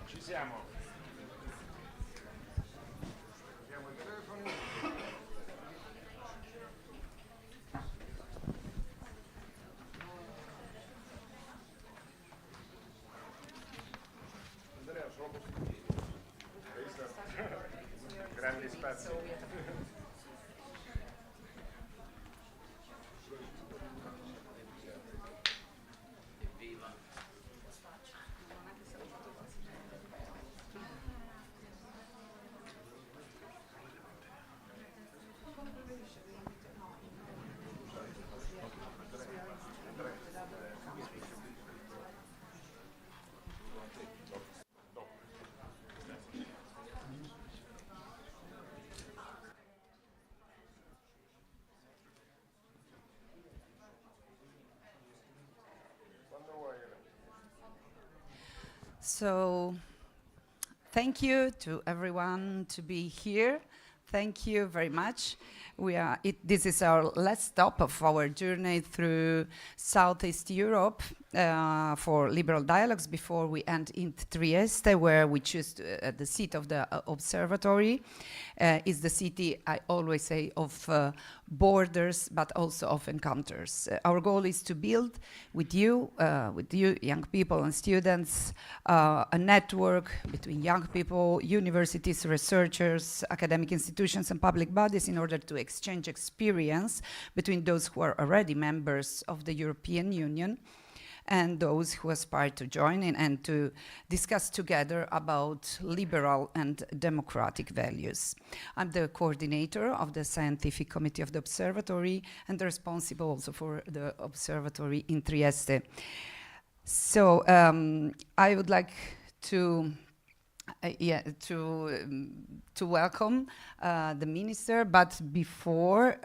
Ci siamo. Abbiamo i telefoni. Andrea, solo positivi. Grandi spazi. So, thank you to everyone to be here. Thank you very much. This is our last stop of our journey through Southeast Europe for liberal dialogues before we end in Trieste, where we choose the seat of the observatory. Is the city, I always say, of borders, but also of encounters. Our goal is to build with you young people and students, a network between young people, universities, researchers, academic institutions, and public bodies in order to exchange experience between those who are already members of the European Union and those who aspire to join in, and to discuss together about liberal and democratic values. I'm the coordinator of the scientific committee of the observatory and responsible also for the observatory in Trieste. So I would like to welcome the minister, but before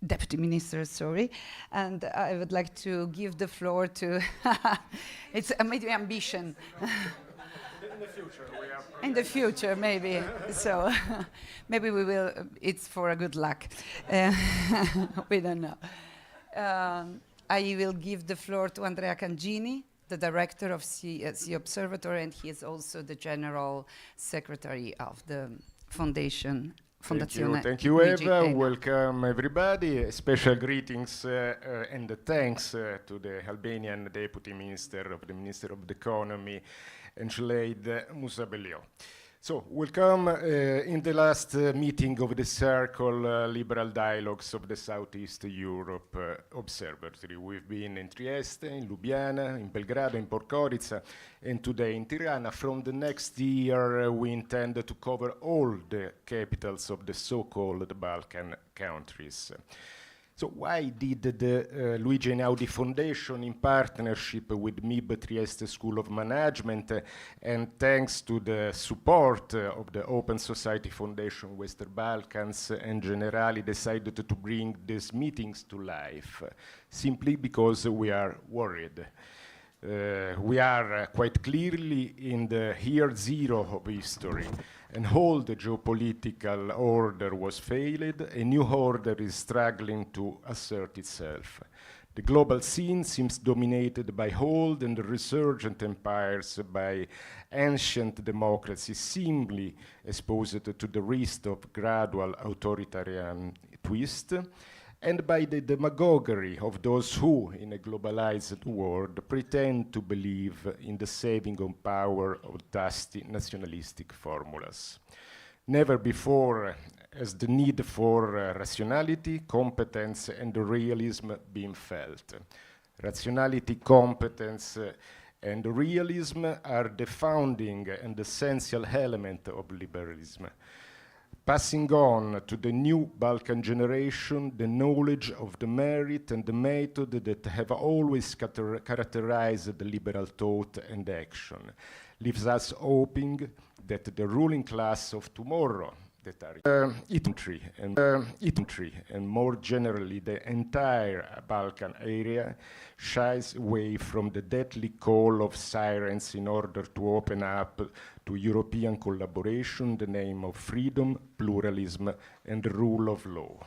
Deputy Minister, sorry, and I would like to give the floor to, it's maybe ambition. In the future, we are in the future, maybe. So maybe we will, it's for a good luck. We don't know. I will give the floor to Andrea Cangini, the director of the Observatory, and he is also the general secretary of the foundation. Thank you, Eva. Welcome, everybody. Special greetings and thanks to the Albanian Deputy Minister of the Economy, Angelaide Musabelio. So, welcome in the last meeting of the Circle Liberal Dialogues of the Southeast Europe Observatory. We've been in Trieste, in Ljubljana, in Belgrado, in Podgorica, and today in Tirana. From the next year, we intend to cover all the capitals of the so-called Balkan countries. So why did the Luigi Einaudi Foundation, in partnership with MIB Trieste School of Management, and thanks to the support of the Open Society Foundation Western Balkans and Generali, decided to bring these meetings to life? Simply because we are worried. We are quite clearly in the year zero of history, and all the geopolitical order was failed. A new order is struggling to assert itself. The global scene seems dominated by old and resurgent empires, by ancient democracies simply exposed to the risk of gradual authoritarian twist, and by the demagoguery of those who, in a globalized world, pretend to believe in the saving of power of dusty nationalistic formulas. Never before has the need for rationality, competence, and realism been felt. Rationality, competence, and realism are the founding and essential element of liberalism. Passing on to the new Balkan generation the knowledge of the merit and the method that have always characterized the liberal thought and action, leaves us hoping that the ruling class of tomorrow, that are country and more generally the entire Balkan area shies away from the deadly call of sirens in order to open up to European collaboration in the name of freedom, pluralism, and the rule of law.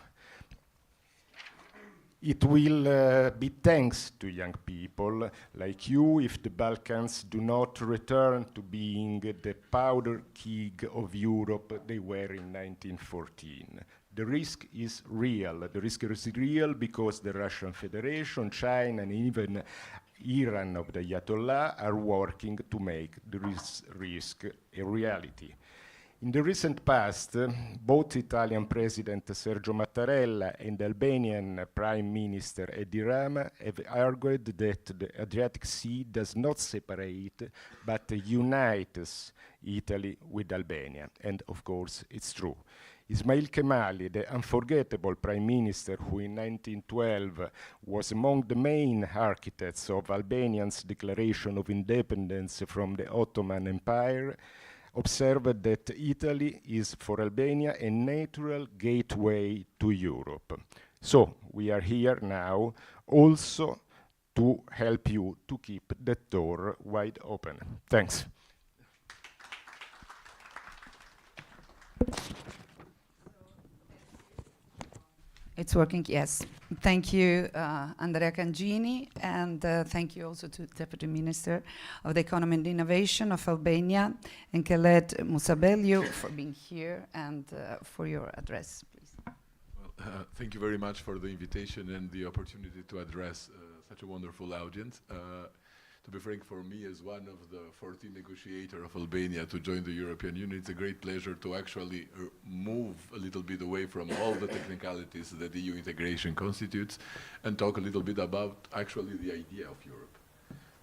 It will be thanks to young people like you if the Balkans do not return to being the powder keg of Europe they were in 1914. The risk is real. The risk is real because the Russian Federation, China, and even Iran of the Ayatollah are working to make the risk a reality. In the recent past, both Italian President Sergio Mattarella and the Albanian Prime Minister Edi Rama have argued that the Adriatic Sea does not separate, but unites Italy with Albania. And of course, it's true. Ismail Kemali, the unforgettable Prime Minister who in 1912 was among the main architects of Albania's declaration of independence from the Ottoman Empire, observed that Italy is for Albania a natural gateway to Europe. So we are here now also to help you to keep the door wide open. Thanks. It's working, yes. Thank you, Andrea Cangini, and thank you also to Deputy Minister of the Economy and Innovation of Albania, and Khaled Musabelio, for being here and for your address, please. Well, thank you very much for the invitation and the opportunity to address such a wonderful audience. To be frank, for me, as one of the 14 negotiators of Albania to join the European Union, it's a great pleasure to actually move a little bit away from all the technicalities that EU integration constitutes and talk a little bit about actually the idea of Europe.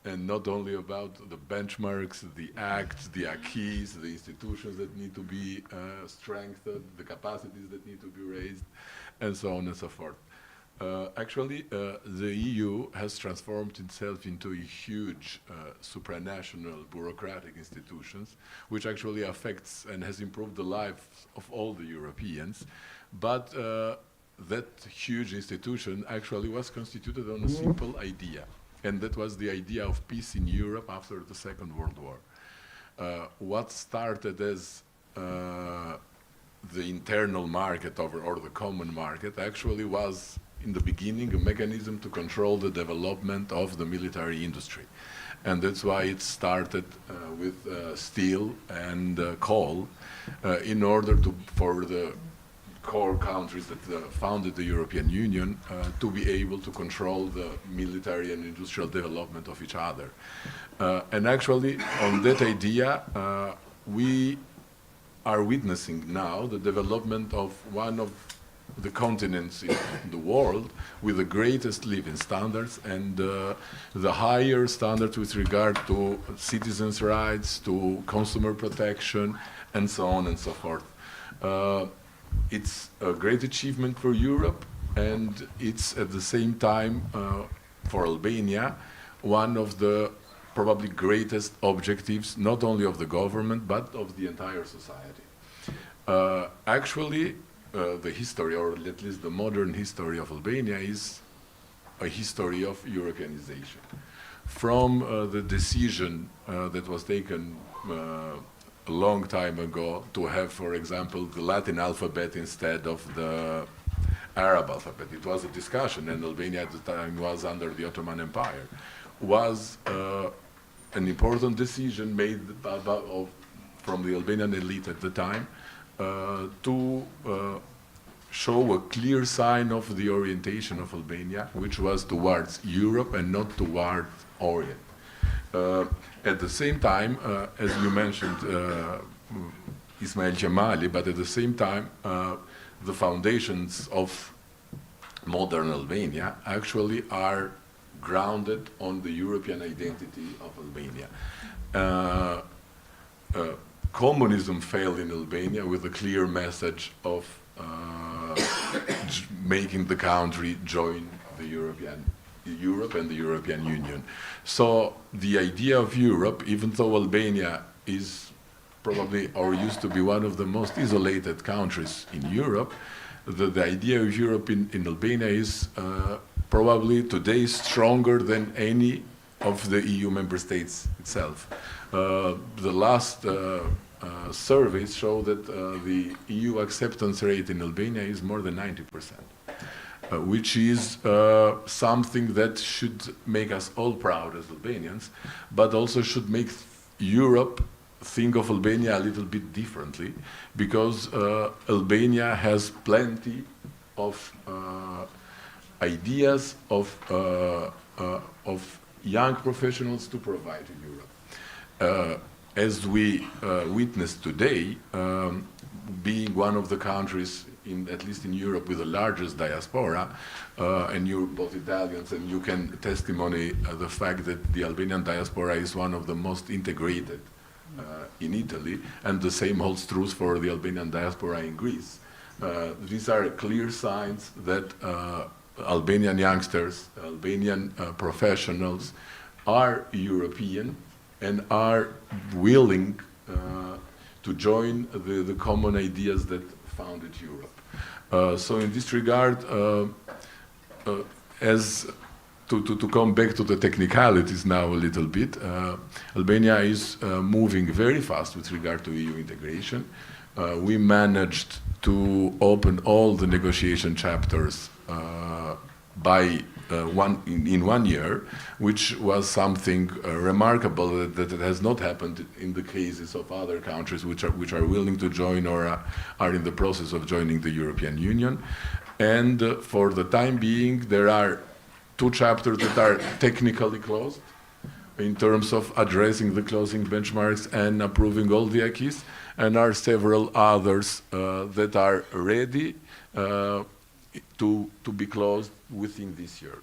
And not only about the benchmarks, the acts, the acquis, the institutions that need to be strengthened, the capacities that need to be raised, and so on and so forth. Actually, the EU has transformed itself into a huge supranational bureaucratic institutions, which actually affects and has improved the lives of all the Europeans. But that huge institution actually was constituted on a simple idea, and that was the idea of peace in Europe after the Second World War. What started as the internal market or the common market actually was in the beginning a mechanism to control the development of the military industry. And that's why it started with steel and coal in order for the core countries that founded the European Union to be able to control the military and industrial development of each other. And actually, on that idea, we are witnessing now the development of one of the continents in the world with the greatest living standards and the higher standards with regard to citizens' rights, to consumer protection, and so on and so forth. It's a great achievement for Europe, and it's at the same time, for Albania, one of the probably greatest objectives, not only of the government, but of the entire society. Actually, the history, or at least the modern history of Albania, is a history of Europeanization. From the decision that was taken a long time ago to have, for example, the Latin alphabet instead of the Arab alphabet. It was a discussion, and Albania at the time was under the Ottoman Empire. Was an important decision made from the Albanian elite at the time to show a clear sign of the orientation of Albania, which was towards Europe and not towards Orient. At the same time, as you mentioned, Ismail Kemali, but at the same time, the foundations of modern Albania actually are grounded on the European identity of Albania. Communism failed in Albania with a clear message of making the country join the Europe and the European Union. So the idea of Europe, even though Albania is probably or used to be one of the most isolated countries in Europe, the idea of Europe in Albania is probably today stronger than any of the EU member states itself. The last surveys show that the EU acceptance rate in Albania is more than 90%, which is something that should make us all proud as Albanians, but also should make Europe think of Albania a little bit differently, because Albania has plenty of ideas of young professionals to provide to Europe. As we witnessed today, being one of the countries, at least in Europe, with the largest diaspora, and you're both Italians, and you can testimony the fact that the Albanian diaspora is one of the most integrated in Italy, and the same holds true for the Albanian diaspora in Greece. These are clear signs that Albanian youngsters, Albanian professionals are European and are willing to join the common ideas that founded Europe. So in this regard, to come back to the technicalities now a little bit, Albania is moving very fast with regard to EU integration. We managed to open all the negotiation chapters in 1 year, which was something remarkable that it has not happened in the cases of other countries which are willing to join or are in the process of joining the European Union. And for the time being, there are 2 chapters that are technically closed in terms of addressing the closing benchmarks and approving all the acquis, and are several others that are ready to be closed within this year.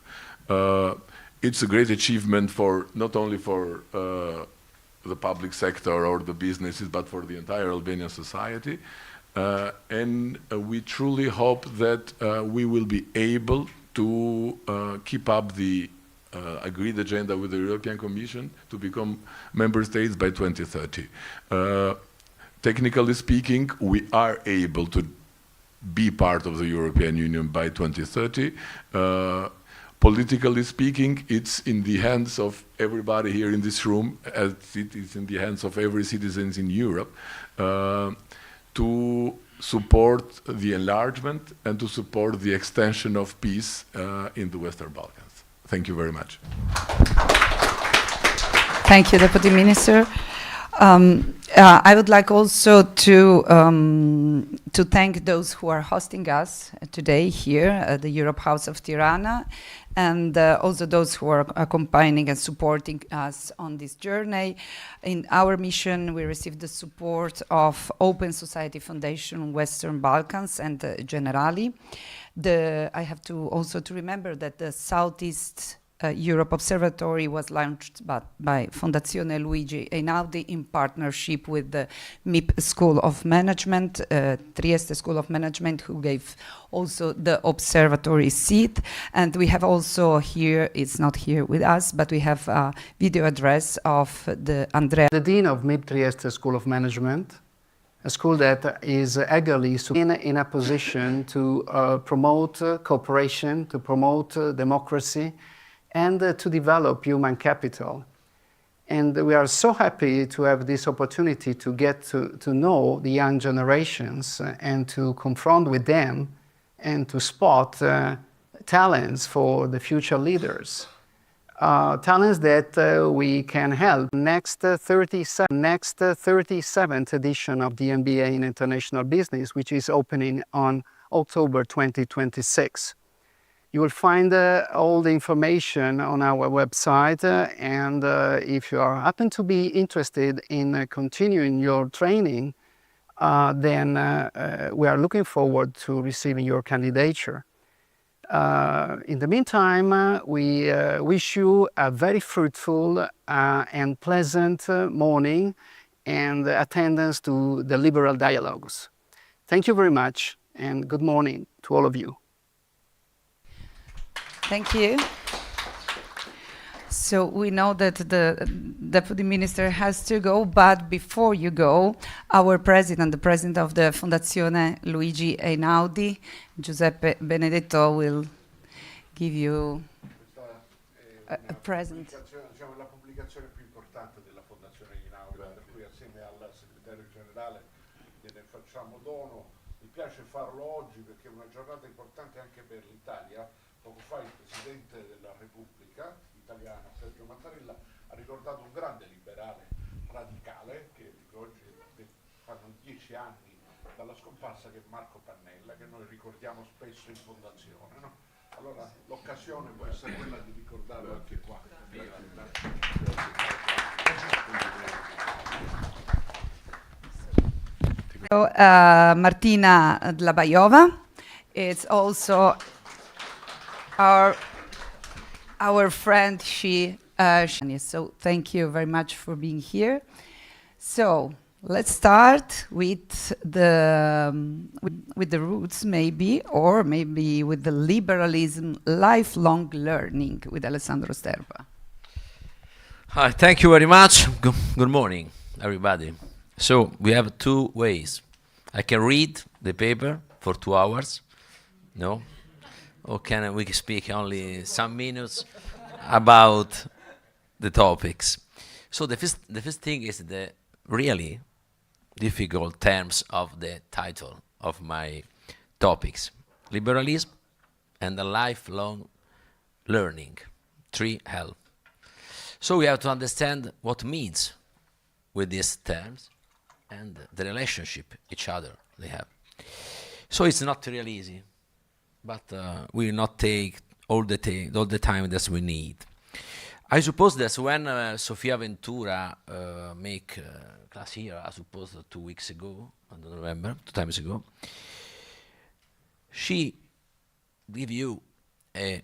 It's a great achievement for not only for the public sector or the businesses, but for the entire Albanian society. And we truly hope that we will be able to keep up the agreed agenda with the European Commission to become member states by 2030. Technically speaking, we are able to be part of the European Union by 2030. Politically speaking, it's in the hands of everybody here in this room, as it is in the hands of every citizen in Europe, to support the enlargement and to support the extension of peace in the Western Balkans. Thank you very much. Thank you, Deputy Minister. I would like also to thank those who are hosting us today here at the Europe House of Tirana, and also those who are accompanying and supporting us on this journey. In our mission, we received the support of Open Society Foundation Western Balkans and Generali. I have to also to remember that the Southeast Europe Observatory was launched by Fondazione Luigi Einaudi in partnership with the MIP School of Management, Trieste School of Management, who gave also the observatory seat. And we have also here, it's not here with us, but we have a video address of the Andrea. The Dean of MIP Trieste School of Management, a school that is eagerly in a position to promote cooperation, to promote democracy, and to develop human capital. And we are so happy to have this opportunity to get to know the young generations and to confront with them and to spot talents for the future leaders. Talents that we can help. Next 37th edition of the MBA in International Business, which is opening on October 2026. You will find all the information on our website, and if you happen to be interested in continuing your training, then we are looking forward to receiving your candidature. In the meantime, we wish you a very fruitful and pleasant morning and attendance to the Liberal Dialogues. Thank you very much, and good morning to all of you. Thank you. So we know that the deputy minister has to go, but before you go, our president, the president of the Fondazione Luigi Einaudi, Giuseppe Benedetto, will give you a present. Diciamo, la pubblicazione più importante della Fondazione Einaudi, per cui assieme al segretario generale gliene facciamo dono. Mi piace farlo oggi perché è una giornata importante anche per l'Italia. Poco fa il Presidente della Repubblica italiana, Sergio Mattarella, ha ricordato un grande liberale radicale che oggi fanno 10 anni dalla scomparsa, che è Marco Pannella, che noi ricordiamo spesso in Fondazione, no? Allora l'occasione può essere quella di ricordarlo anche qua. So, Martina Dlabajová is also our friend. So thank you very much for being here. So let's start with the roots, maybe, or maybe with the liberalism, lifelong learning with Alessandro Sterpa. Hi, thank you very much. Good morning, everybody. So we have two ways. I can read the paper for 2 hours, no? Or can we speak only some minutes about the topics? So the first thing is the really difficult terms of the title of my topics: liberalism and the lifelong learning, 3L. So we have to understand what means with these terms and the relationship each other they have. So it's not really easy, but we will not take all the time that we need. I suppose that when Sofia Ventura make class here, I suppose 2 weeks ago, I don't remember, 2 times ago, she give you a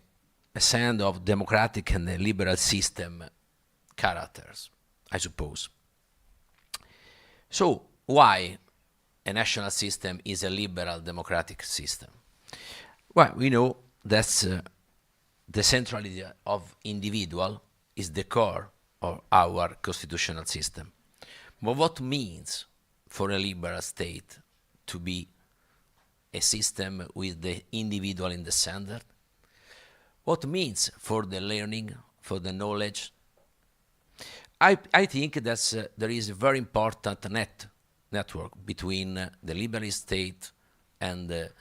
sense of democratic and a liberal system characters, I suppose. So why a national system is a liberal democratic system? Well, we know that the centrality of individual is the core of our constitutional system. But what means for a liberal state to be a system with the individual in the center? What means for the learning, for the knowledge? I think that there is a very important network between the liberal state and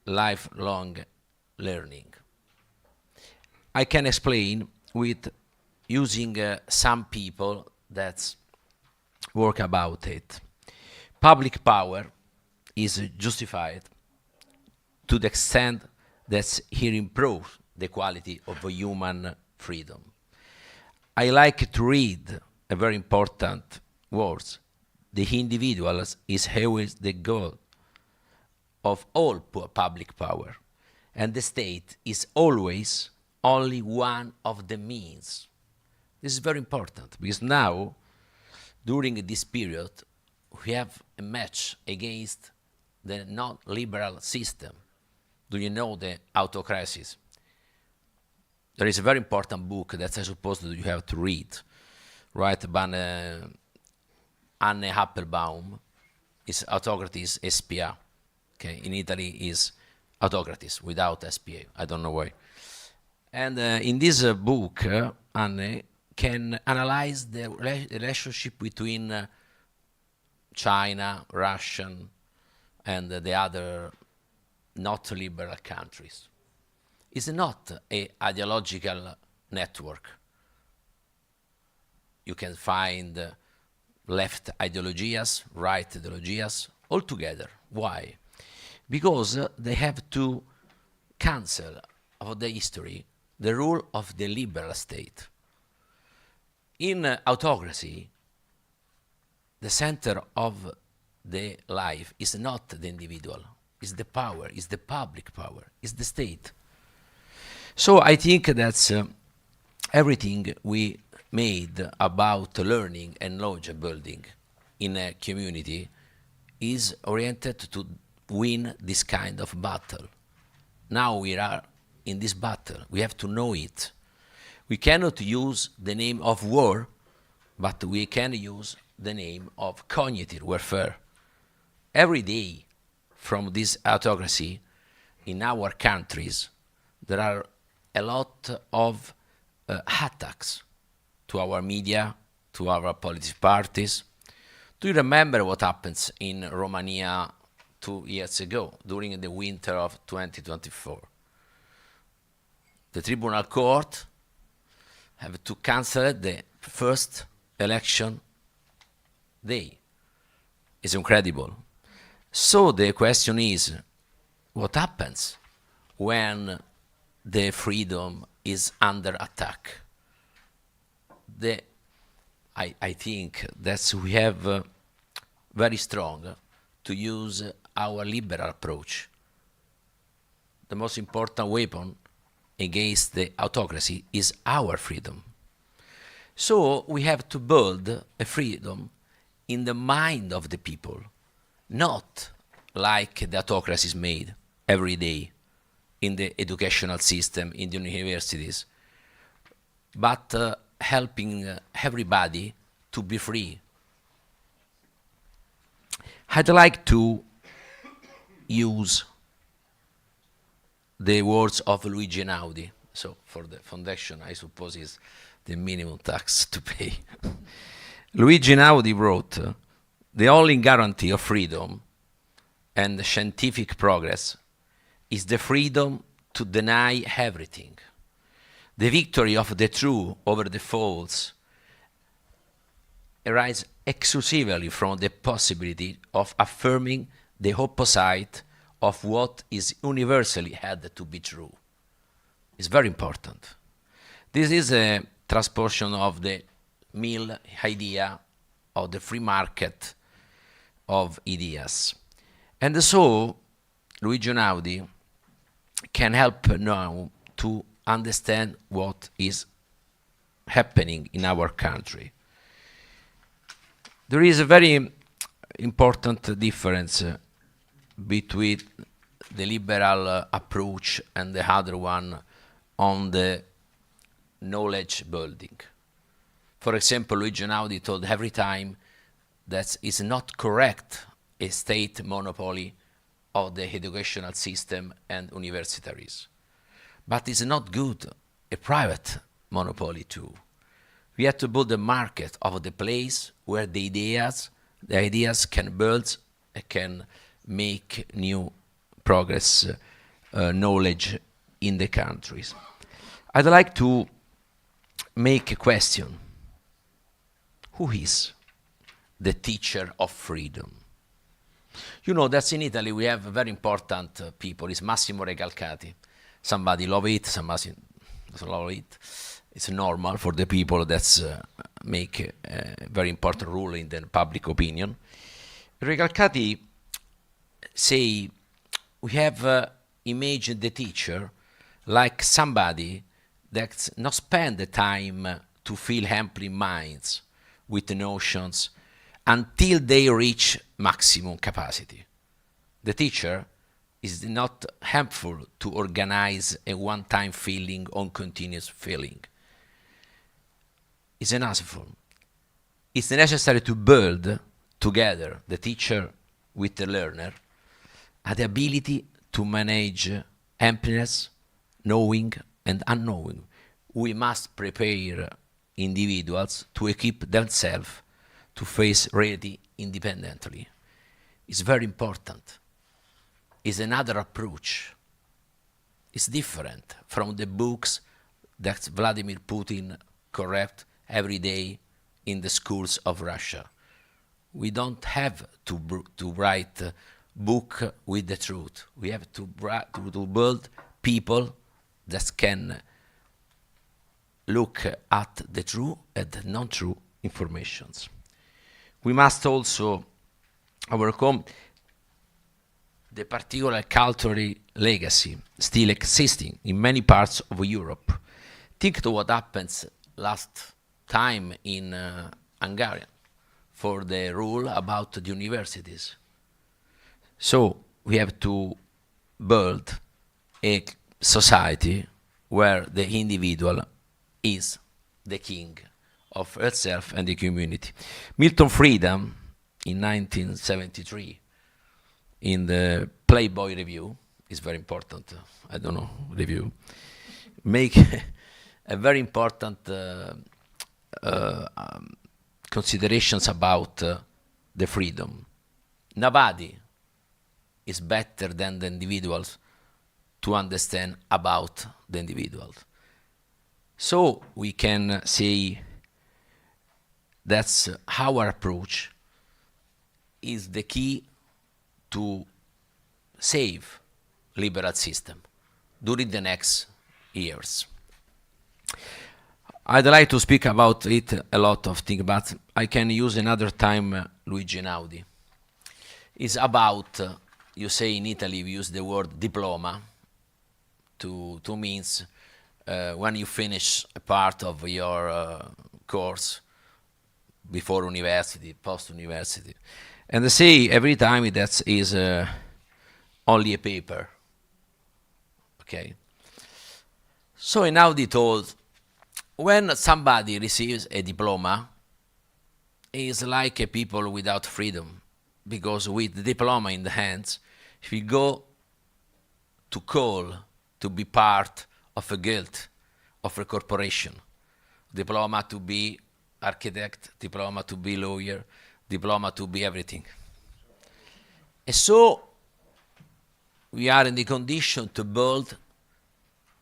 lifelong learning. I can explain with using some people that work about it. Public power is justified to the extent that it improves the quality of human freedom. I like to read a very important words. The individual is always the goal of all public power, and the state is always only one of the means. This is very important because now, during this period, we have a match against the non-liberal system. Do you know the autocracies? There is a very important book that I suppose that you have to read, right, by Anne Applebaum. It's Autocracies SPA. Okay, in Italy is Autocracies without SPA. I don't know why. And in this book, Anne can analyze the relationship between China, Russia, and the other not liberal countries. It's not an ideological network. You can find left ideologies, right ideologies, all together. Why? Because they have to cancel of the history the rule of the liberal state. In autocracy, the center of the life is not the individual, it's the power, it's the public power, it's the state. So I think that's everything we made about learning and knowledge building in a community is oriented to win this kind of battle. Now we are in this battle. We have to know it. We cannot use the name of war, but we can use the name of cognitive warfare. Every day from this autocracy in our countries, there are a lot of attacks to our media, to our political parties. Do you remember what happens in Romania 2 years ago, during the winter of 2024? The Tribunal Court have to cancel the first election day. It's incredible. So the question is, what happens when the freedom is under attack? I think that we have very strong to use our liberal approach. The most important weapon against the autocracy is our freedom. So we have to build a freedom in the mind of the people, not like the autocracy is made every day in the educational system, in the universities, but helping everybody to be free. I'd like to use the words of Luigi Einaudi. So for the foundation, I suppose is the minimum tax to pay. Luigi Einaudi wrote, the only guarantee of freedom and scientific progress is the freedom to deny everything. The victory of the true over the false arises exclusively from the possibility of affirming the opposite of what is universally held to be true. It's very important. This is a transportation of the Mill idea of the free market of ideas. And so Luigi Einaudi can help now to understand what is happening in our country. There is a very important difference between the liberal approach and the other one on the knowledge building. For example, Luigi Einaudi told every time that it's not correct a state monopoly of the educational system and universities. But it's not good a private monopoly too. We have to build a market of the place where the ideas can build, can make new progress, knowledge in the countries. I'd like to make a question. Who is the teacher of freedom? You know that in Italy we have very important people. It's Massimo Recalcati. Somebody love it, somebody doesn't love it. It's normal for the people that make a very important role in the public opinion. Recalcati say we have imagined the teacher like somebody that not spend the time to fill empty minds with the notions until they reach maximum capacity. The teacher is not helpful to organize a one-time feeling on continuous feeling. It's unuseful. It's necessary to build together the teacher with the learner the ability to manage emptiness, knowing and unknowing. We must prepare individuals to equip themselves to face reality independently. It's very important. It's another approach. It's different from the books that Vladimir Putin correct every day in the schools of Russia. We don't have to write a book with the truth. We have to build people that can look at the true and non-true informations. We must also overcome the particular cultural legacy still existing in many parts of Europe. Think to what happens last time in Hungary for the rule about the universities. So we have to build a society where the individual is the king of herself and the community. Milton Friedman, in 1973, in the Playboy review, is very important, I don't know, review, make a very important considerations about the freedom. Nobody is better than the individuals to understand about the individuals. So we can say that's our approach is the key to save liberal system during the next years. I'd like to speak about it a lot of things, but I can use another time Luigi Einaudi. It's about, you say in Italy, we use the word diploma to means when you finish a part of your course before university, post-university. And they say every time that is only a paper, okay? So Einaudi told, when somebody receives a diploma, it's like a people without freedom, because with the diploma in the hands, if you go to call to be part of a guild, of a corporation, diploma to be architect, diploma to be lawyer, diploma to be everything. And so we are in the condition to build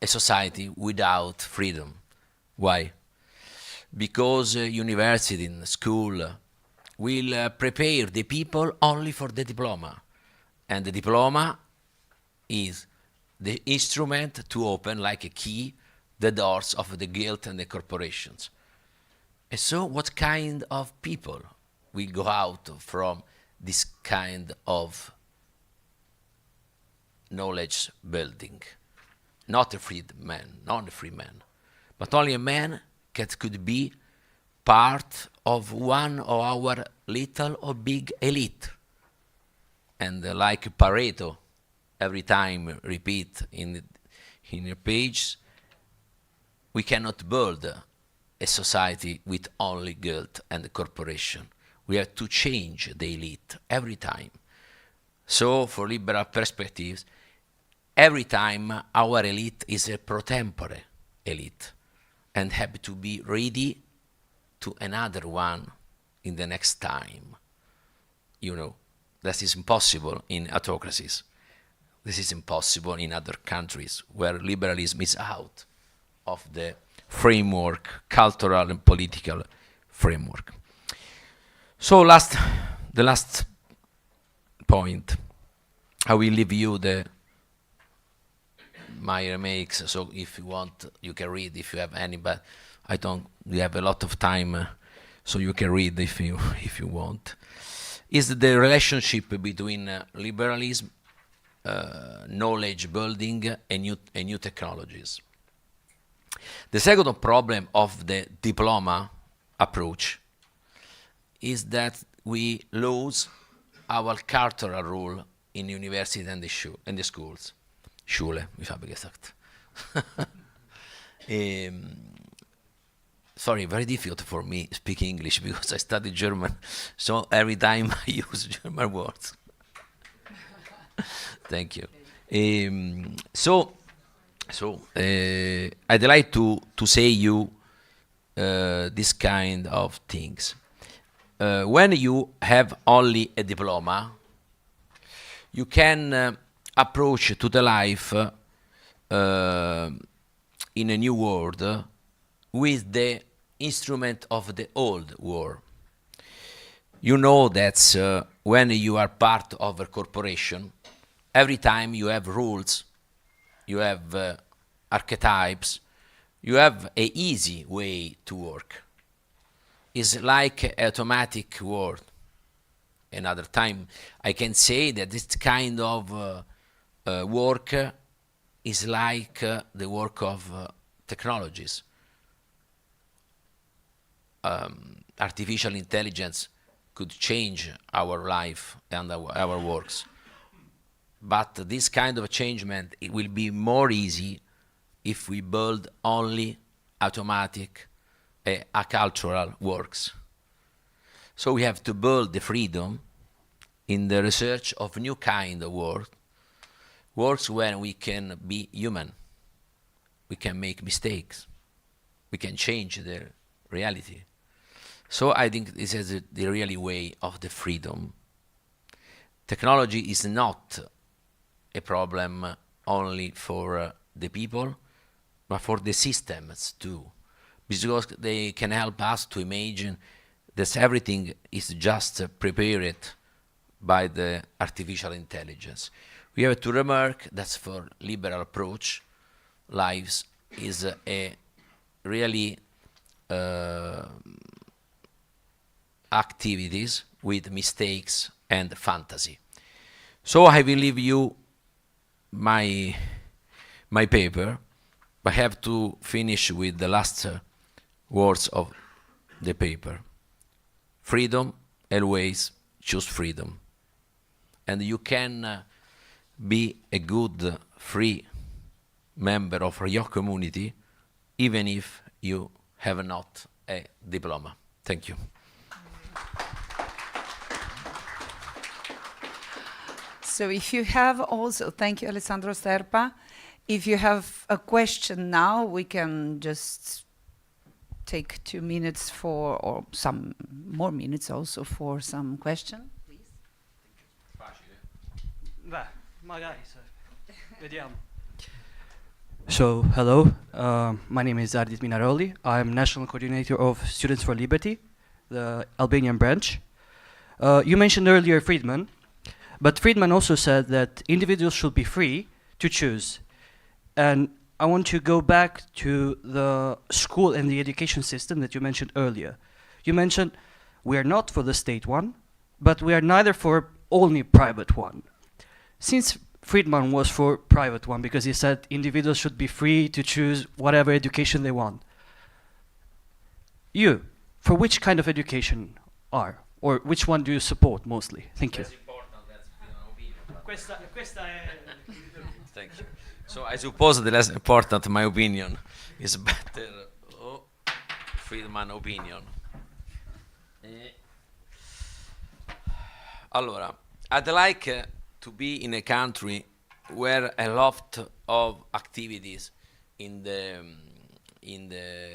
a society without freedom. Why? Because university and school will prepare the people only for the diploma. And the diploma is the instrument to open, like a key, the doors of the guild and the corporations. And so what kind of people will go out from this kind of knowledge building? Not a free man, not a free man, but only a man that could be part of one of our little or big elite. And like Pareto, every time repeat in your page, we cannot build a society with only guild and corporation. We have to change the elite every time. So for liberal perspectives, every time our elite is a pro tempore elite and have to be ready to another one in the next time. You know, that is impossible in autocracies. This is impossible in other countries where liberalism is out of the framework, cultural and political framework. So the last point, I will leave you my remarks, so if you want, you can read if you have any, but I don't, we have a lot of time, so you can read if you want. Is the relationship between liberalism, knowledge building, and new technologies. The second problem of the diploma approach is that we lose our cultural role in university and the schools. Schule, ich habe gesagt. Sorry, very difficult for me speaking English because I study German, so every time I use German words. Thank you. I'd like to say you this kind of things. When you have only a diploma, you can approach to the life in a new world with the instrument of the old world. You know that when you are part of a corporation, every time you have rules, you have archetypes, you have an easy way to work. It's like an automatic word. Another time, I can say that this kind of work is like the work of technologies. Artificial intelligence could change our life and our works. But this kind of changement, it will be more easy if we build only automatic, cultural works. So we have to build the freedom in the research of new kind of works where we can be human, we can make mistakes, we can change the reality. So I think this is the really way of the freedom. Technology is not a problem only for the people, but for the systems too, because they can help us to imagine that everything is just prepared by the artificial intelligence. We have to remark that for liberal approach, lives is a really activities with mistakes and fantasy. So I will leave you my paper, but I have to finish with the last words of the paper. Freedom, always choose freedom. And you can be a good, free member of your community, even if you have not a diploma. Thank you. So if you have also, thank you, Alessandro, Sterpa. If you have a question now, we can just take 2 minutes for, or some more minutes also for some question, please. Beh, magari, vediamo. So, hello, my name is Ardit Minaroli. I'm National Coordinator of Students for Liberty, the Albanian branch. You mentioned earlier Friedman, but Friedman also said that individuals should be free to choose. And I want to go back to the school and the education system that you mentioned earlier. You mentioned we are not for the state one, but we are neither for only private one. Since Friedman was for private one because he said individuals should be free to choose whatever education they want. You, for which kind of education are? Or which one do you support mostly? Thank you. Thank you. So I suppose the less important, my opinion, is better. Friedman opinion. Allora, I'd like to be in a country where a lot of activities in the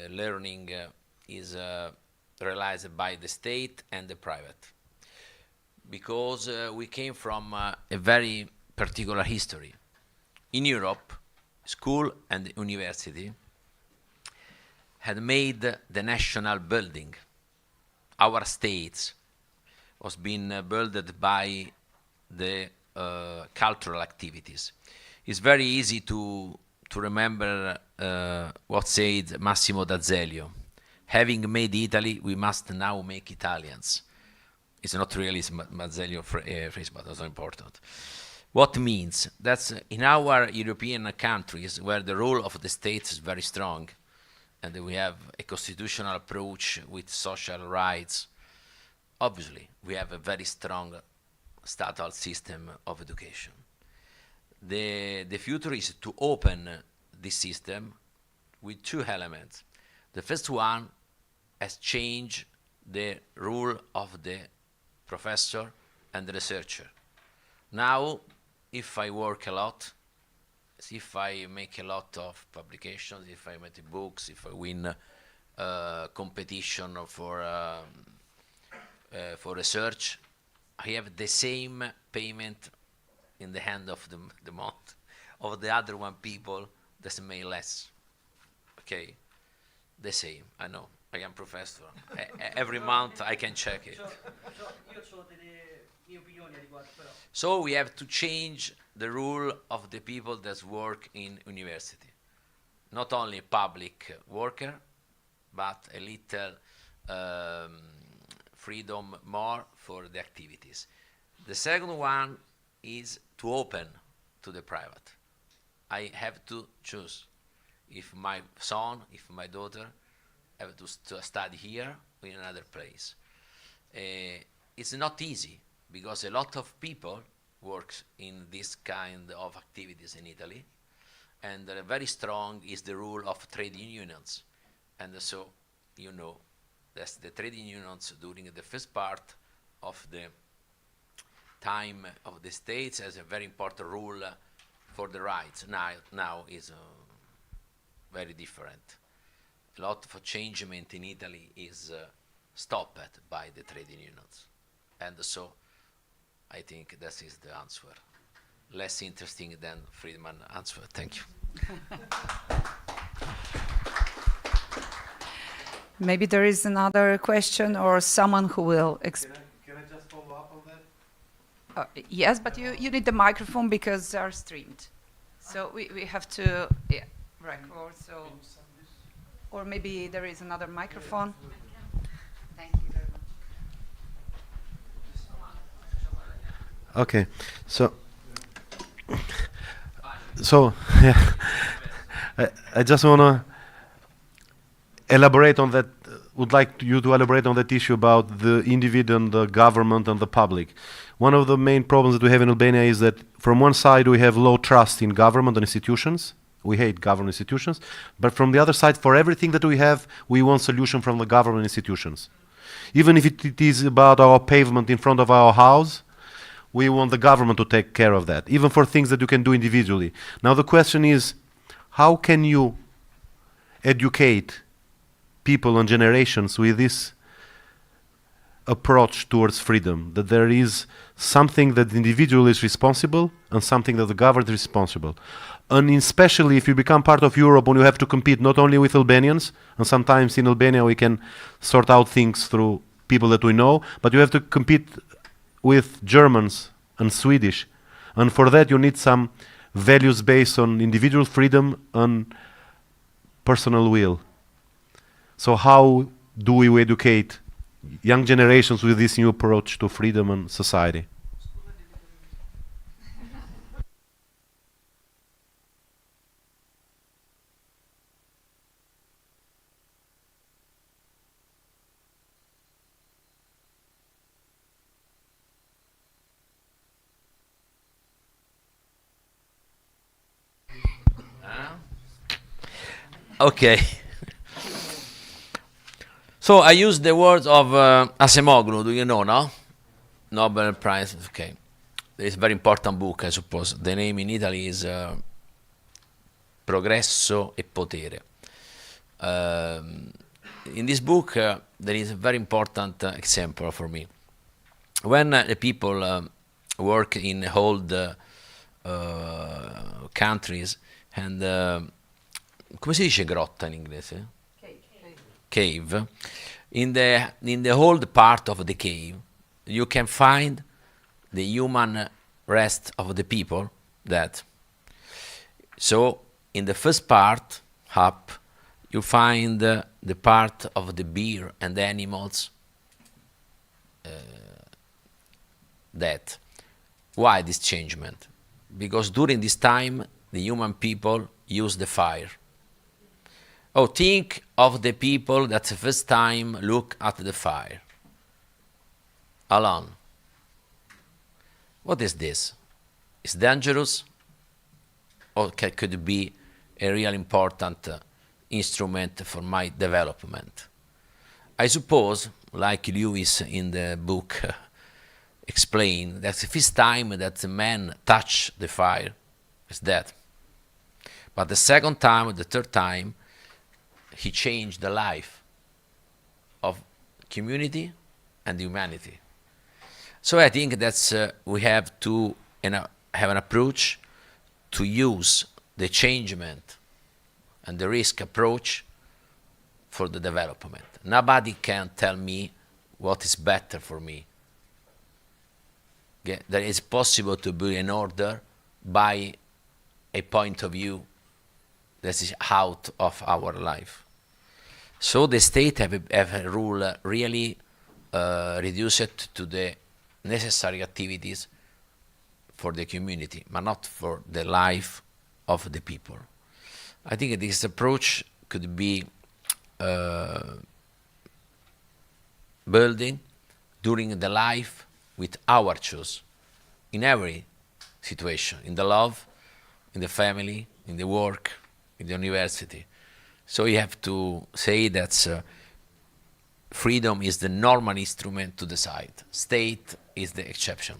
learning is realized by the state and the private, because we came from a very particular history. In Europe, school and university had made the national building. Our states was being built by the cultural activities. It's very easy to remember what said Massimo d'Azeglio. Having made Italy, we must now make Italians. It's not really D'Azeglio phrase, but also important. What means? That's in our European countries where the role of the state is very strong and we have a constitutional approach with social rights, obviously we have a very strong statal system of education. The future is to open this system with two elements. The first one has changed the role of the professor and the researcher. Now, if I work a lot, if I make a lot of publications, if I make books, if I win competition for research, I have the same payment in the hand of the month of the other one people that make less. Okay, the same. I know. I am professor. Every month I can check it. So we have to change the rule of the people that work in university. Not only public worker, but a little freedom more for the activities. The second one is to open to the private. I have to choose if my son, if my daughter have to study here or in another place. It's not easy because a lot of people work in this kind of activities in Italy, and very strong is the rule of trade unions. And so, you know, that's the trade unions during the first part of the time of the states has a very important role for the rights. Now is very different. A lot of changement in Italy is stopped by the trade unions. And so I think that is the answer. Less interesting than Friedman answer. Thank you. Maybe there is another question or someone who will Can I just follow up on that? yes, but you need the microphone because they are streamed. So we have to record. So, or maybe there is another microphone. Thank you very much. Okay, so yeah, I just want to elaborate on that. Would like you to elaborate on that issue about the individual and the government and the public. One of the main problems that we have in Albania is that from one side we have low trust in government and institutions. We hate government institutions, but from the other side, for everything that we have, we want solution from the government institutions. Even if it is about our pavement in front of our house, we want the government to take care of that, even for things that you can do individually. Now the question is, how can you educate people and generations with this approach towards freedom, that there is something that the individual is responsible and something that the government is responsible? And especially if you become part of Europe when you have to compete not only with Albanians, and sometimes in Albania we can sort out things through people that we know, but you have to compete with Germans and Swedish. And for that you need some values based on individual freedom and personal will. So how do we educate young generations with this new approach to freedom and society? Okay. So I use the words of Acemoglu, do you know, no? Nobel Prize, okay. There is a very important book, I suppose. The name in Italy is Progresso e Potere. In this book, there is a very important example for me. When the people work in old countries and come si dice grotta in inglese? Cave. In the old part of the cave, you can find the human rest of the people dead. So in the first part up, you find the part of the bear and the animals dead. Why this changement? Because during this time, the human people use the fire. Oh, think of the people that the first time look at the fire. Alone. What is this? It's dangerous? Or could it be a real important instrument for my development? I suppose, like Lewis in the book explained, that the first time that the man touched the fire is dead. But the second time, the third time, he changed the life of community and humanity. So I think that's we have to have an approach to use the changement and the risk approach for the development. Nobody can tell me what is better for me. Okay? That it's possible to be in order by a point of view that is out of our life. So the state have a rule really reduced to the necessary activities for the community, but not for the life of the people. I think this approach could be building during the life with our choice, in every situation, in the love, in the family, in the work, in the university. So you have to say that freedom is the normal instrument to decide. State is the exception.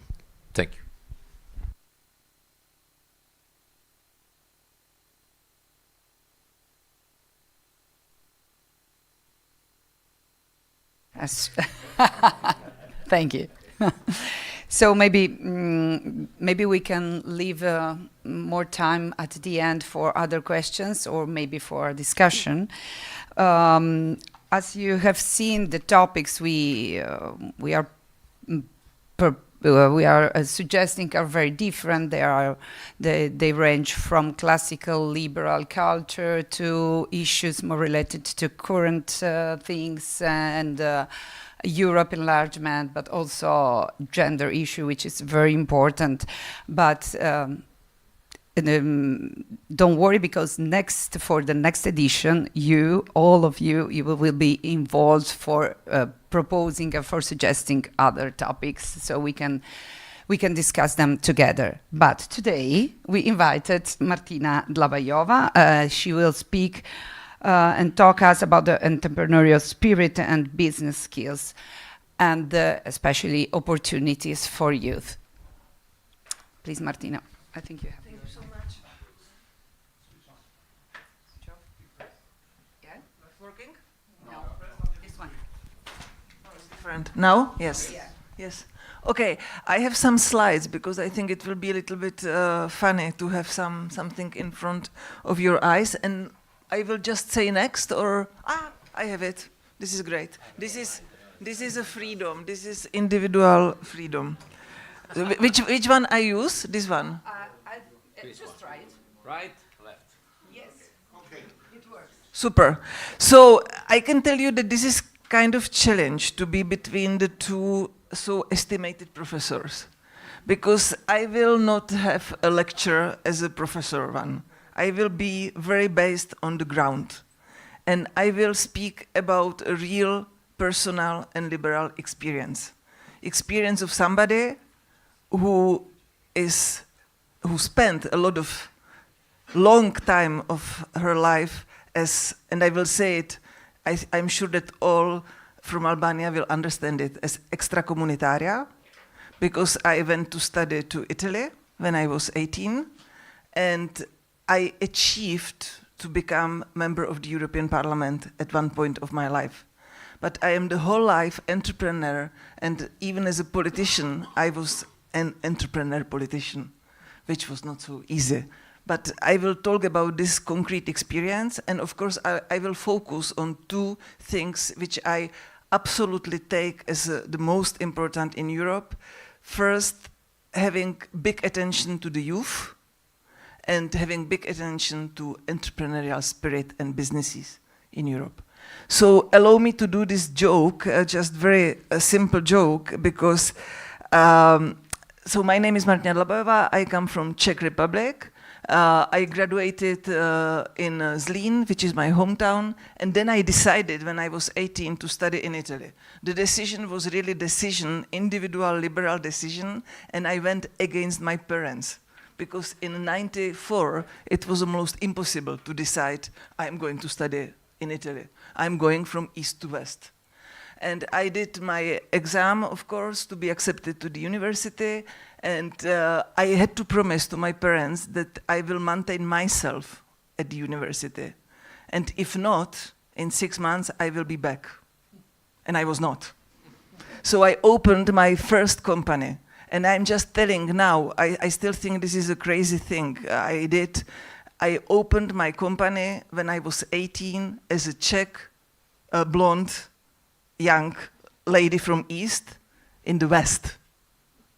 Thank you. Yes. Thank you. So maybe we can leave more time at the end for other questions or maybe for a discussion. As you have seen, the topics we are suggesting are very different. They range from classical liberal culture to issues more related to current things and Europe enlargement, but also gender issue, which is very important. But don't worry, because for the next edition, all of you will be involved for proposing and for suggesting other topics, so we can discuss them together. But today we invited Martina Dlabajová. She will speak and talk us about the entrepreneurial spirit and business skills, and especially opportunities for youth. Please, Martina, I think you have. Thank you so much. Yeah, working? No, this one. Different. Now? Yes. Yeah. Yes. Okay, I have some slides because I think it will be a little bit funny to have something in front of your eyes, and I will just say next, or I have it. This is great. This is a freedom. This is individual freedom. So which one I use? This one. Just try it. Right, left. Yes. Okay. It works. Super. So I can tell you that this is kind of challenge to be between the two so estimated professors, because I will not have a lecture as a professor one. I will be very based on the ground, and I will speak about a real personal and liberal experience of somebody who spent a lot of long time of her life as, and I will say it, I'm sure that all from Albania will understand it, as extracomunitaria, because I went to study to Italy when I was 18, and I achieved to become member of the European Parliament at one point of my life. But I am the whole life entrepreneur, and even as a politician, I was an entrepreneur politician, which was not so easy. But I will talk about this concrete experience, and of course I will focus on two things which I absolutely take as the most important in Europe. First, having big attention to the youth, and having big attention to entrepreneurial spirit and businesses in Europe. So allow me to do this joke, just very simple joke, because so my name is Martina Dlabajová. I come from Czech Republic. I graduated in Zlín, which is my hometown, and then I decided when I was 18 to study in Italy. The decision was really individual liberal decision, and I went against my parents, because in '94 it was almost impossible to decide I'm going to study in Italy. I'm going from east to west. And I did my exam, of course, to be accepted to the university, and I had to promise to my parents that I will maintain myself at the university. And if not, in 6 months I will be back. And I was not. So I opened my first company. And I'm just telling now, I still think this is a crazy thing I did. I opened my company when I was 18 as a Czech, blonde, young lady from East in the West,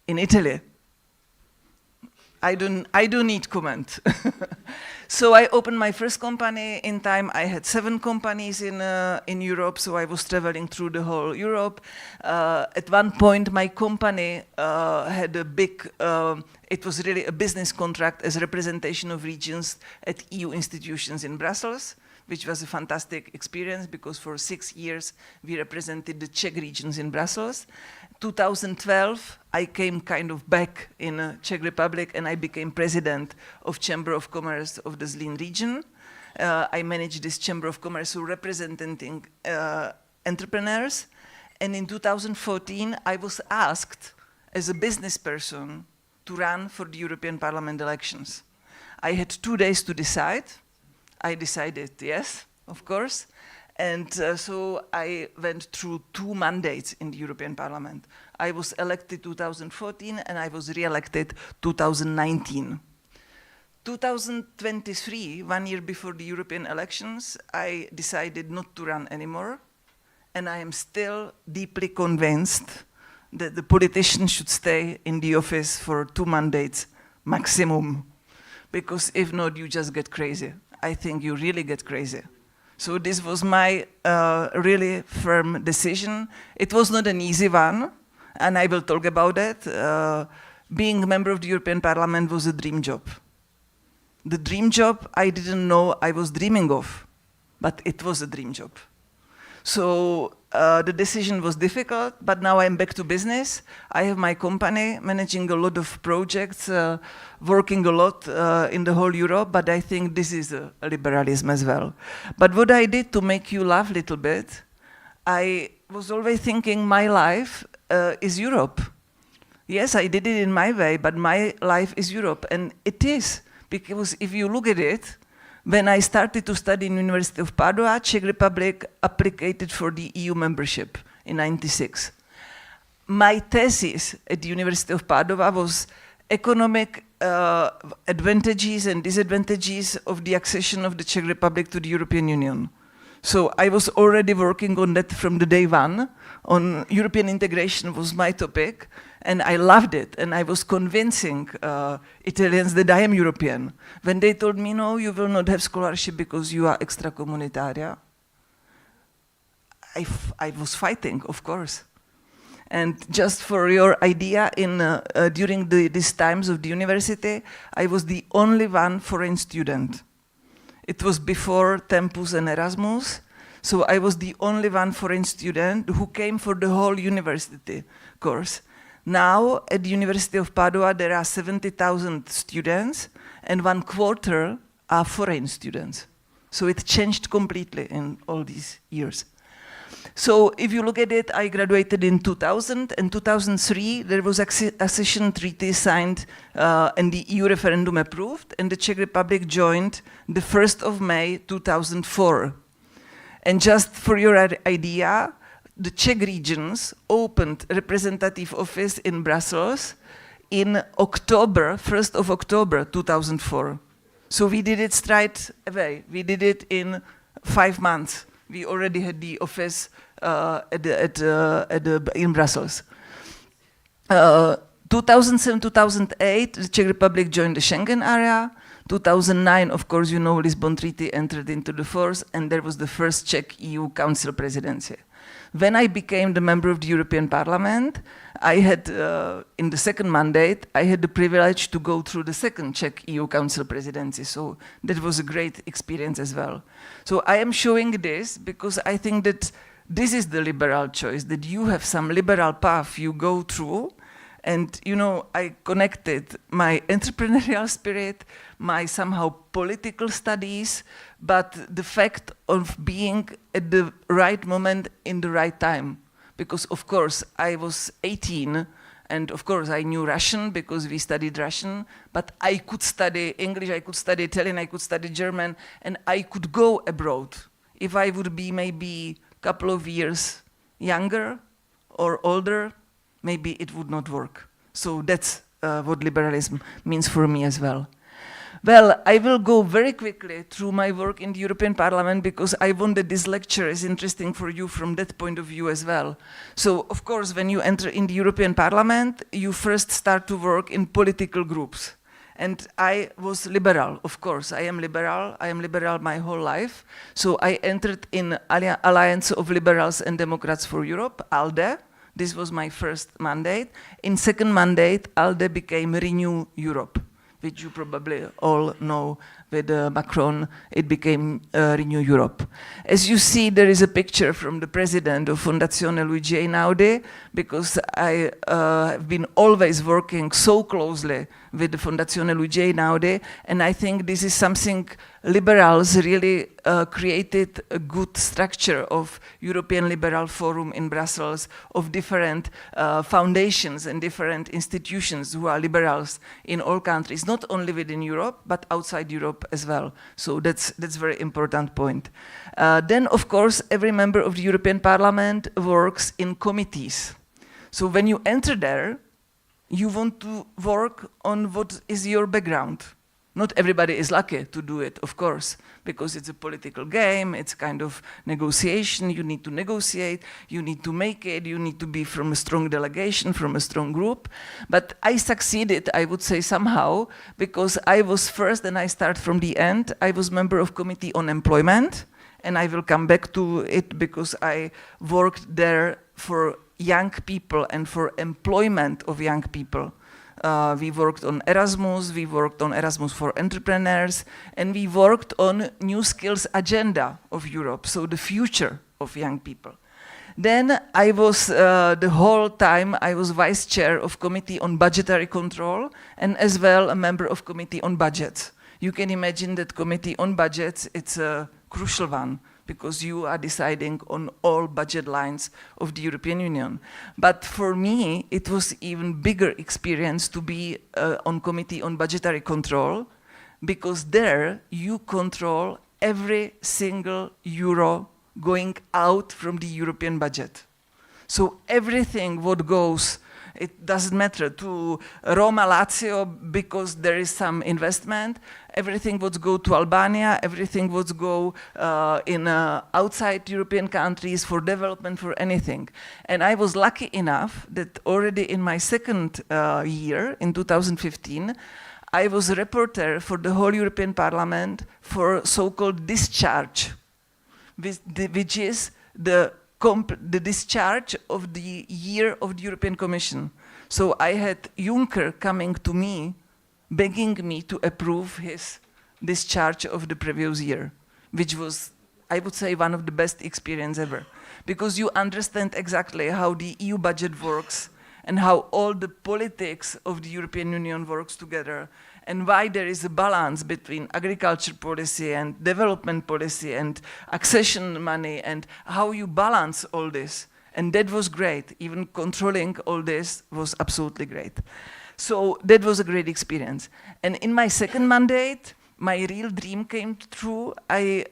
in Italy. I don't need comment. So I opened my first company. In time, I had 7 companies in Europe, so I was traveling through the whole Europe. At one point, my company had a big, it was really a business contract as representation of regions at EU institutions in Brussels, which was a fantastic experience because for 6 years we represented the Czech regions in Brussels. 2012, I came kind of back in Czech Republic and I became president of Chamber of Commerce of the Zlín region. I managed this Chamber of Commerce representing entrepreneurs. And in 2014, I was asked as a business person to run for the European Parliament elections. I had 2 days to decide. I decided yes, of course. And so I went through 2 mandates in the European Parliament. I was elected 2014 and I was re-elected 2019. 2023, 1 year before the European elections, I decided not to run anymore. And I am still deeply convinced that the politician should stay in the office for 2 mandates maximum. Because if not, you just get crazy. I think you really get crazy. So this was my really firm decision. It was not an easy one, and I will talk about it. Being a member of the European Parliament was a dream job. The dream job I didn't know I was dreaming of, but it was a dream job. So the decision was difficult, but now I'm back to business. I have my company managing a lot of projects, working a lot in the whole Europe, but I think this is a liberalism as well. But what I did to make you laugh a little bit, I was always thinking my life is Europe. Yes, I did it in my way, but my life is Europe, and it is, because if you look at it, when I started to study in University of Padua, Czech Republic applied for the EU membership in '96. My thesis at the University of Padua was economic advantages and disadvantages of the accession of the Czech Republic to the European Union. So I was already working on that from the day one. On European integration was my topic, and I loved it, and I was convincing Italians that I am European. When they told me, no, you will not have scholarship because you are extracomunitaria, I was fighting, of course. And just for your idea, during these times of the university, I was the only one foreign student. It was before Tempus and Erasmus, so I was the only one foreign student who came for the whole university course. Now, at the University of Padua, there are 70,000 students, and 1/4 are foreign students. So it changed completely in all these years. So if you look at it, I graduated in 2000. In 2003, there was accession treaty signed and the EU referendum approved, and the Czech Republic joined the 1st of May 2004. And just for your idea, the Czech regions opened representative office in Brussels in October, 1st of October 2004. So we did it straight away. We did it in 5 months. We already had the office in Brussels. 2007, 2008, the Czech Republic joined the Schengen area. 2009, of course, you know, Lisbon Treaty entered into the force, and there was the first Czech EU Council presidency. When I became the member of the European Parliament, I had, in the second mandate, I had the privilege to go through the second Czech EU Council presidency. So that was a great experience as well. So I am showing this because I think that this is the liberal choice, that you have some liberal path you go through. And, you know, I connected my entrepreneurial spirit, my somehow political studies, but the fact of being at the right moment in the right time. Because, of course, I was 18, and of course I knew Russian because we studied Russian, but I could study English, I could study Italian, I could study German, and I could go abroad. If I would be maybe a couple of years younger or older, maybe it would not work. So that's what liberalism means for me as well. Well, I will go very quickly through my work in the European Parliament because I want that this lecture is interesting for you from that point of view as well. So, of course, when you enter in the European Parliament, you first start to work in political groups. And I was liberal, of course. I am liberal my whole life. So I entered in Alliance of Liberals and Democrats for Europe, ALDE. This was my first mandate. In second mandate, ALDE became Renew Europe, which you probably all know with Macron, it became Renew Europe. As you see, there is a picture from the president of Fondazione Luigi Einaudi, because I have been always working so closely with the Fondazione Luigi Einaudi, and I think this is something liberals really created a good structure of European Liberal Forum in Brussels, of different foundations and different institutions who are liberals in all countries, not only within Europe, but outside Europe as well. So that's very important point. Then, of course, every member of the European Parliament works in committees. So when you enter there, you want to work on what is your background. Not everybody is lucky to do it, of course, because it's a political game, it's kind of negotiation, you need to negotiate, you need to make it, you need to be from a strong delegation, from a strong group. But I succeeded, I would say somehow, because I was first, and I start from the end, I was member of Committee on Employment, and I will come back to it because I worked there for young people and for employment of young people. We worked on Erasmus, we worked on Erasmus for entrepreneurs, and we worked on new skills agenda of Europe, so the future of young people. Then I was, the whole time, I was vice chair of Committee on Budgetary Control, and as well a member of Committee on Budgets. You can imagine that Committee on Budgets, it's a crucial one, because you are deciding on all budget lines of the European Union. But for me, it was even bigger experience to be on Committee on Budgetary Control, because there you control every single euro going out from the European budget. So everything what goes, it doesn't matter, to Roma, Lazio, because there is some investment, everything would go to Albania, everything would go in outside European countries for development, for anything. And I was lucky enough that already in my second year, in 2015, I was a reporter for the whole European Parliament for so-called discharge, which is the discharge of the year of the European Commission. So I had Juncker coming to me, begging me to approve his discharge of the previous year, which was, I would say, one of the best experience ever. Because you understand exactly how the EU budget works and how all the politics of the European Union works together, and why there is a balance between agriculture policy and development policy and accession money, and how you balance all this. And that was great. Even controlling all this was absolutely great. So that was a great experience. And in my second mandate, my real dream came true. I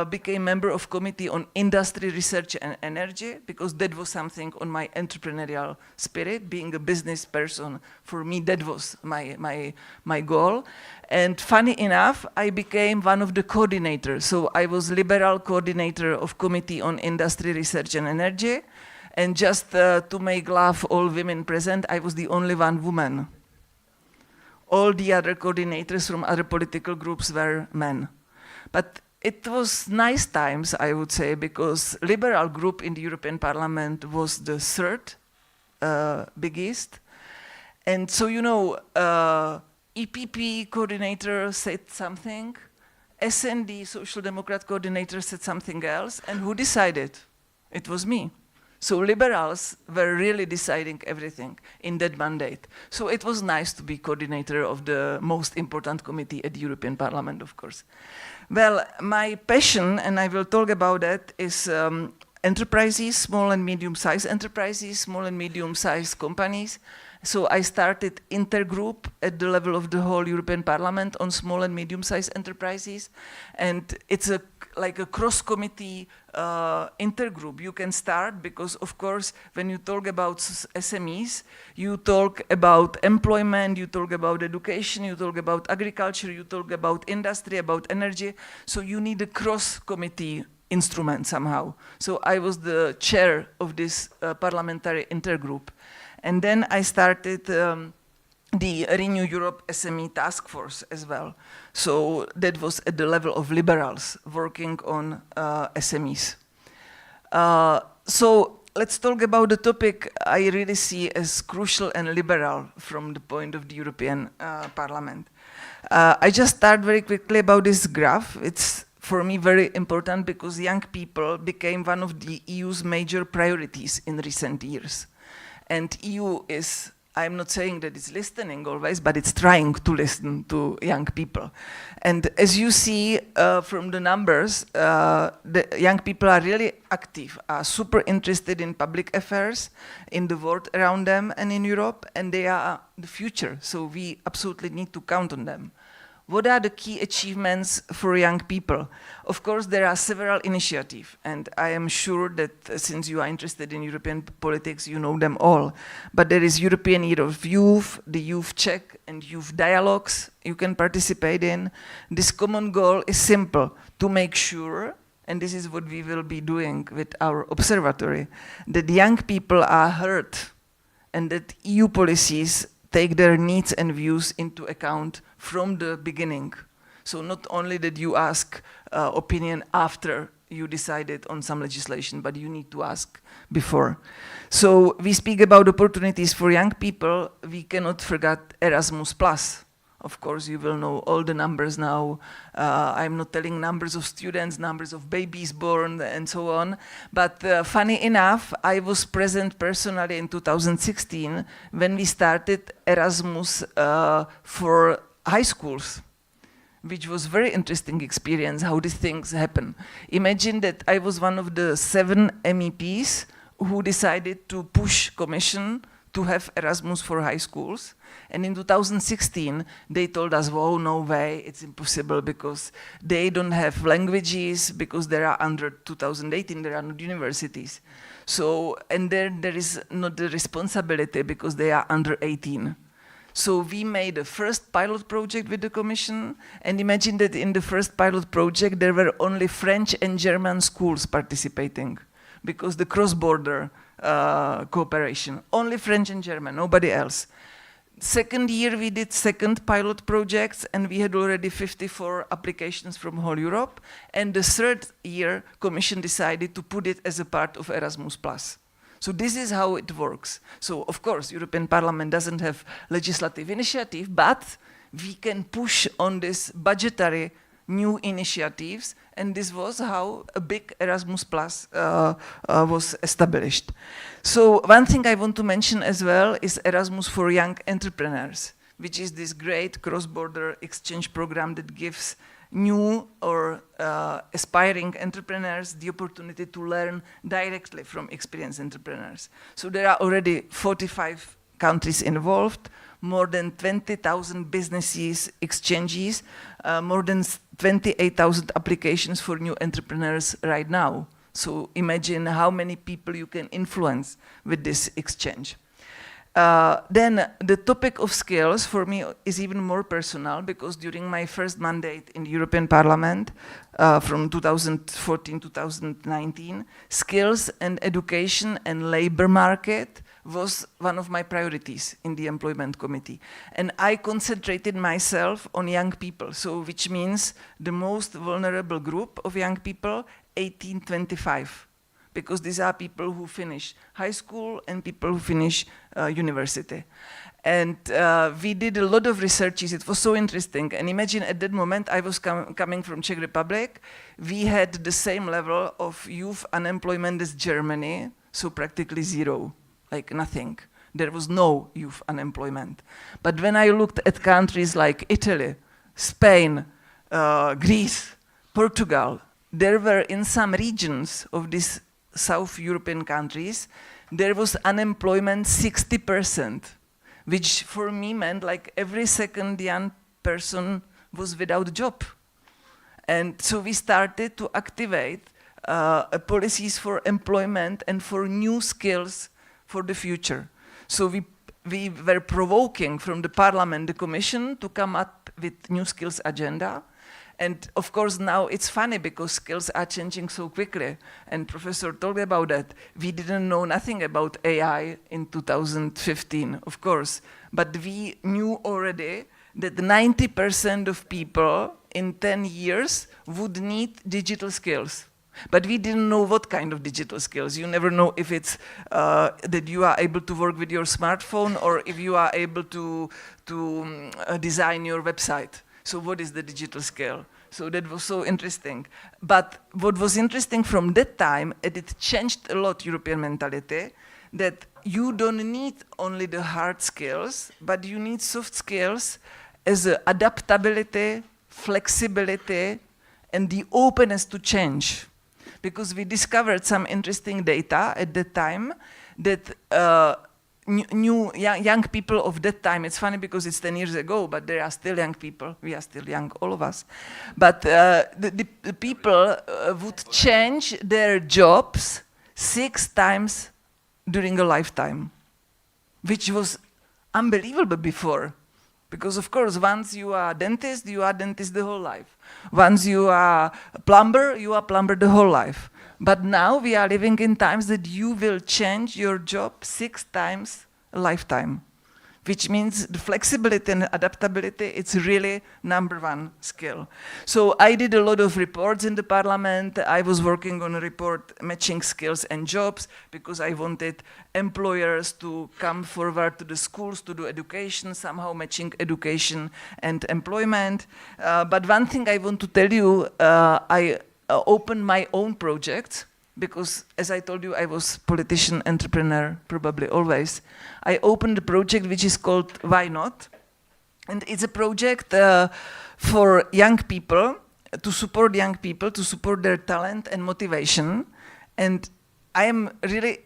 became member of Committee on Industry, Research and Energy, because that was something on my entrepreneurial spirit. Being a business person, for me, that was my goal. And funny enough, I became one of the coordinators. So I was liberal coordinator of Committee on Industry, Research and Energy. And just to make laugh all women present, I was the only one woman. All the other coordinators from other political groups were men. But it was nice times, I would say, because liberal group in the European Parliament was the third biggest. And so, you know, EPP coordinator said something, SND, Social Democrat coordinator, said something else, and who decided? It was me. So liberals were really deciding everything in that mandate. So it was nice to be coordinator of the most important committee at the European Parliament, of course. Well, my passion, and I will talk about that, is enterprises, small and medium-sized enterprises, small and medium-sized companies. So I started intergroup at the level of the whole European Parliament on small and medium-sized enterprises. And it's like a cross-committee intergroup you can start, because of course when you talk about SMEs, you talk about employment, you talk about education, you talk about agriculture, you talk about industry, about energy. So you need a cross-committee instrument somehow. So I was the chair of this parliamentary intergroup. And then I started the Renew Europe SME task force as well. So that was at the level of liberals working on SMEs. So let's talk about the topic I really see as crucial and liberal from the point of the European Parliament. I just start very quickly about this graph. It's for me very important because young people became one of the EU's major priorities in recent years. And EU is, I'm not saying that it's listening always, but it's trying to listen to young people. And as you see from the numbers, the young people are really active, are super interested in public affairs, in the world around them and in Europe, and they are the future, so we absolutely need to count on them. What are the key achievements for young people? Of course, there are several initiatives, and I am sure that since you are interested in European politics, you know them all. But there is European Year of Youth, the Youth Check, and Youth Dialogues you can participate in. This common goal is simple, to make sure, and this is what we will be doing with our observatory, that young people are heard, and that EU policies take their needs and views into account from the beginning. So not only that you ask opinion after you decided on some legislation, but you need to ask before. So we speak about opportunities for young people. We cannot forget Erasmus+. Of course, you will know all the numbers now. I'm not telling numbers of students, numbers of babies born, and so on. But funny enough, I was present personally in 2016 when we started Erasmus for high schools, which was very interesting experience, how these things happen. Imagine that I was one of the 7 MEPs who decided to push Commission to have Erasmus for high schools. And in 2016, they told us, "Whoa, no way, it's impossible because they don't have languages, because there are under 2018, there are not universities. So, and there is not the responsibility because they are under 18. So we made a first pilot project with the Commission, and imagine that in the first pilot project, there were only French and German schools participating because the cross-border cooperation, only French and German, nobody else. Second year, we did second pilot projects, and we had already 54 applications from whole Europe. And the third year, Commission decided to put it as a part of Erasmus+. So this is how it works. So of course, European Parliament doesn't have legislative initiative, but we can push on this budgetary new initiatives, and this was how a big Erasmus+ was established. So one thing I want to mention as well is Erasmus for Young Entrepreneurs, which is this great cross-border exchange program that gives new or aspiring entrepreneurs the opportunity to learn directly from experienced entrepreneurs. So there are already 45 countries involved, more than 20,000 businesses exchanges, more than 28,000 applications for new entrepreneurs right now. So imagine how many people you can influence with this exchange. Then the topic of skills for me is even more personal, because during my first mandate in the European Parliament from 2014 to 2019, skills and education and labor market was one of my priorities in the employment committee. And I concentrated myself on young people, so which means the most vulnerable group of young people, 18-25. Because these are people who finish high school and people who finish university. And we did a lot of researches. It was so interesting. And imagine at that moment, I was coming from Czech Republic. We had the same level of youth unemployment as Germany, so practically zero, like nothing. There was no youth unemployment. But when I looked at countries like Italy, Spain, Greece, Portugal, there were in some regions of these South European countries, there was unemployment 60%, which for me meant like every second young person was without a job. And so we started to activate policies for employment and for new skills for the future. So we were provoking from the Parliament, the Commission, to come up with new skills agenda. And of course now it's funny because skills are changing so quickly, and Professor told me about that. We didn't know nothing about AI in 2015, of course, but we knew already that 90% of people in 10 years would need digital skills. But we didn't know what kind of digital skills. You never know if it's that you are able to work with your smartphone or if you are able to design your website. So what is the digital skill? So that was so interesting. But what was interesting from that time, it changed a lot European mentality, that you don't need only the hard skills, but you need soft skills as adaptability, flexibility, and the openness to change. Because we discovered some interesting data at that time that young people of that time, it's funny because it's 10 years ago, but there are still young people, we are still young, all of us. But the people would change their jobs 6 times during a lifetime, which was unbelievable before. Because of course, once you are dentist the whole life. Once you are a plumber the whole life. But now we are living in times that you will change your job 6 times a lifetime, which means the flexibility and adaptability, it's really #1 skill. So I did a lot of reports in the parliament. I was working on a report matching skills and jobs because I wanted employers to come forward to the schools to do education, somehow matching education and employment. But one thing I want to tell you, I opened my own project because, as I told you, I was politician, entrepreneur, probably always. I opened a project which is called Why Not? And it's a project for young people, to support young people, to support their talent and motivation. And I am really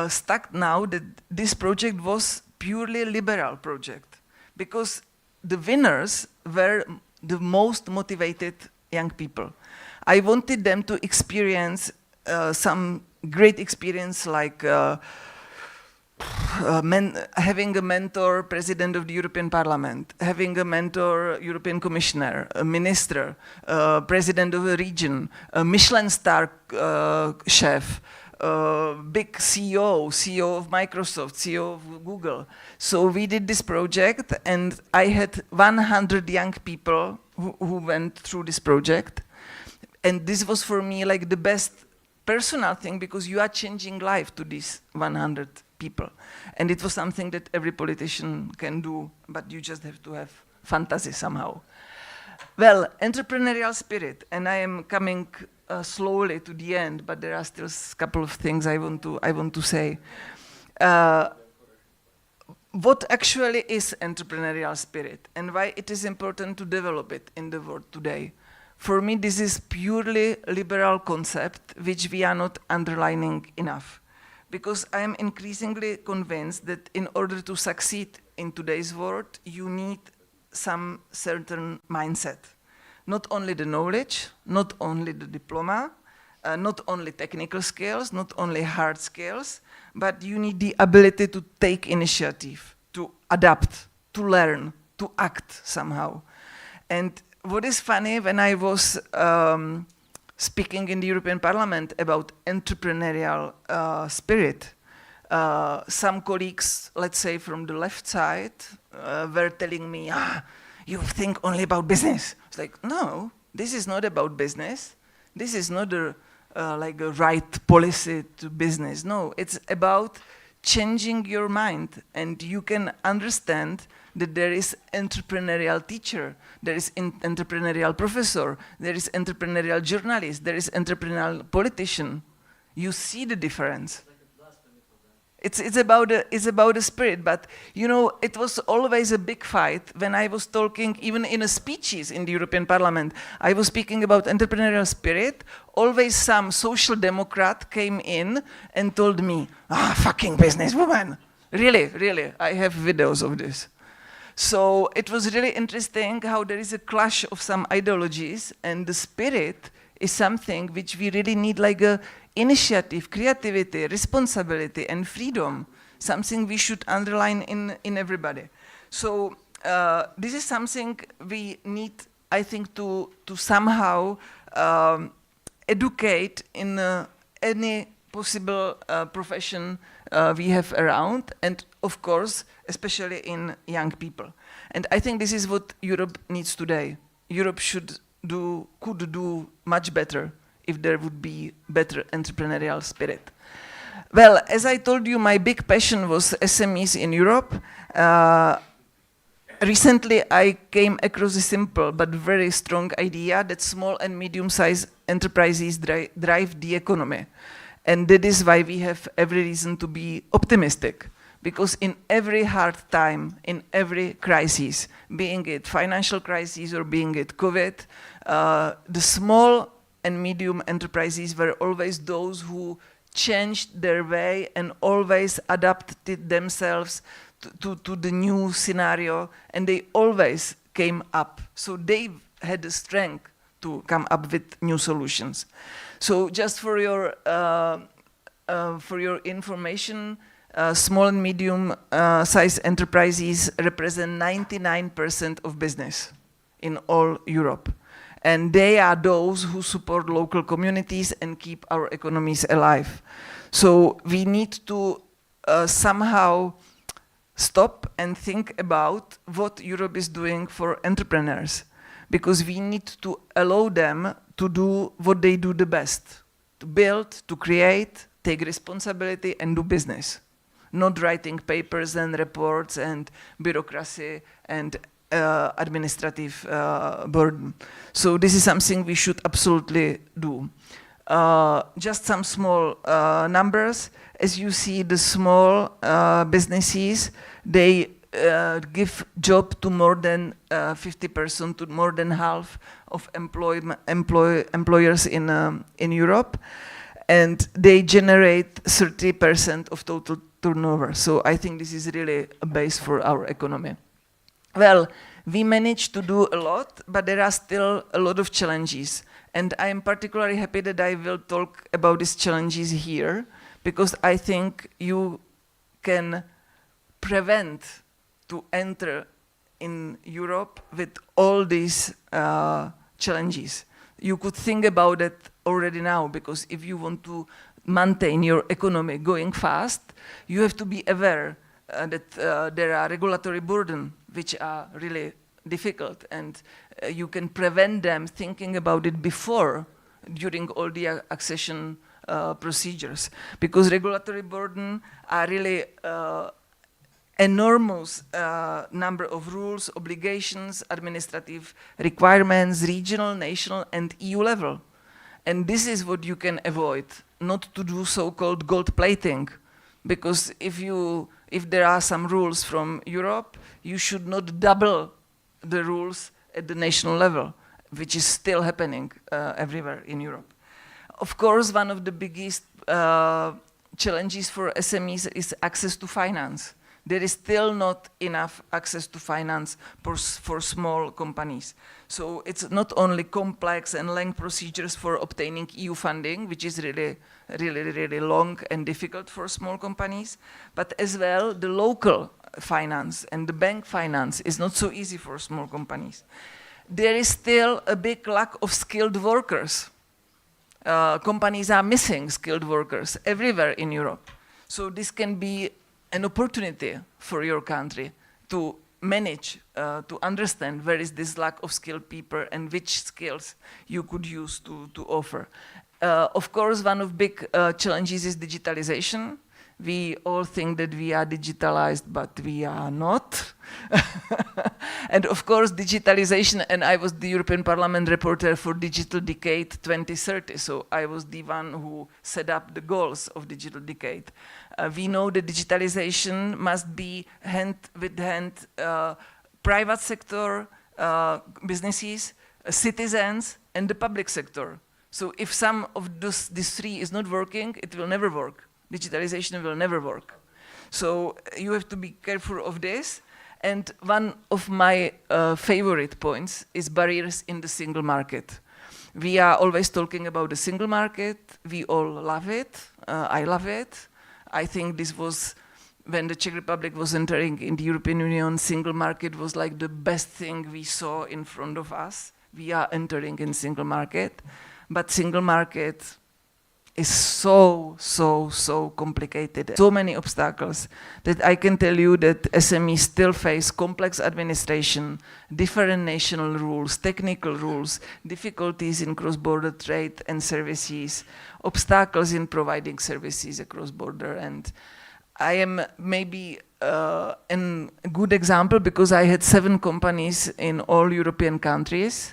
stuck now that this project was purely liberal project because the winners were the most motivated young people. I wanted them to experience some great experience like having a mentor, president of the European Parliament, having a mentor, European Commissioner, a minister, president of a region, a Michelin star chef, big CEO of Microsoft, CEO of Google. So we did this project and I had 100 young people who went through this project. And this was for me like the best personal thing because you are changing life to these 100 people. And it was something that every politician can do, but you just have to have fantasy somehow. Well, entrepreneurial spirit, and I am coming slowly to the end, but there are still a couple of things I want to say. What actually is entrepreneurial spirit and why it is important to develop it in the world today? For me, this is purely liberal concept which we are not underlining enough. Because I am increasingly convinced that in order to succeed in today's world, you need some certain mindset. Not only the knowledge, not only the diploma, not only technical skills, not only hard skills, but you need the ability to take initiative, to adapt, to learn, to act somehow. And what is funny, when I was speaking in the European Parliament about entrepreneurial spirit, some colleagues, let's say from the left side, were telling me, you think only about business. It's like, no, this is not about business. This is not like a right policy to business. No, it's about changing your mind, and you can understand that there is entrepreneurial teacher, there is entrepreneurial professor, there is entrepreneurial journalist, there is entrepreneurial politician. You see the difference. It's about a spirit, but you know, it was always a big fight when I was talking, even in a speeches in the European Parliament, I was speaking about entrepreneurial spirit. Always some social democrat came in and told me, fucking businesswoman. Really, really, I have videos of this. So it was really interesting how there is a clash of some ideologies, and the spirit is something which we really need, like a initiative, creativity, responsibility, and freedom, something we should underline in everybody. So this is something we need, I think, to somehow educate in any possible profession we have around, and of course, especially in young people. And I think this is what Europe needs today. Europe could do much better if there would be better entrepreneurial spirit. Well, as I told you, my big passion was SMEs in Europe. Recently, I came across a simple but very strong idea that small and medium-sized enterprises drive the economy. And that is why we have every reason to be optimistic. Because in every hard time, in every crisis, being it financial crisis or being it COVID, the small and medium enterprises were always those who changed their way and always adapted themselves to the new scenario, and they always came up. So they had the strength to come up with new solutions. So just for your information, small and medium sized enterprises represent 99% of business in all Europe. And they are those who support local communities and keep our economies alive. So we need to somehow stop and think about what Europe is doing for entrepreneurs, because we need to allow them to do what they do the best, to build, to create, take responsibility and do business, not writing papers and reports and bureaucracy and administrative burden. So this is something we should absolutely do. Just some small numbers. As you see, the small businesses, they give job to more than 50%, to more than half of employers in Europe, and they generate 30% of total turnover. So I think this is really a base for our economy. Well, we managed to do a lot, but there are still a lot of challenges. And I am particularly happy that I will talk about these challenges here, because I think you can prevent to enter in Europe with all these challenges. You could think about it already now, because if you want to maintain your economy going fast, you have to be aware that there are regulatory burden which are really difficult, and you can prevent them thinking about it before, during all the accession procedures, because regulatory burden are really enormous number of rules, obligations, administrative requirements, regional, national, and EU level. And this is what you can avoid, not to do so-called gold plating, because if there are some rules from Europe, you should not double the rules at the national level, which is still happening everywhere in Europe. Of course, one of the biggest challenges for SMEs is access to finance. There is still not enough access to finance for small companies. So it's not only complex and lengthy procedures for obtaining EU funding, which is really long and difficult for small companies, but as well the local finance and the bank finance is not so easy for small companies. There is still a big lack of skilled workers. Companies are missing skilled workers everywhere in Europe. So this can be an opportunity for your country to manage, to understand where is this lack of skilled people and which skills you could use to offer. Of course, one of big challenges is digitalization. We all think that we are digitalized, but we are not. And of course, digitalization, and I was the European Parliament reporter for Digital Decade 2030, so I was the one who set up the goals of Digital Decade. We know that digitalization must be hand with hand, private sector, businesses, citizens, and the public sector. So if some of these three is not working, it will never work. Digitalization will never work. So you have to be careful of this. And one of my favorite points is barriers in the single market. We are always talking about the single market. We all love it. I love it. I think this was when the Czech Republic was entering in the European Union, single market was like the best thing we saw in front of us. We are entering in single market. But single market is so complicated. So many obstacles that I can tell you that SMEs still face complex administration, different national rules, technical rules, difficulties in cross-border trade and services, obstacles in providing services across border. And I am maybe a good example because I had 7 companies in all European countries.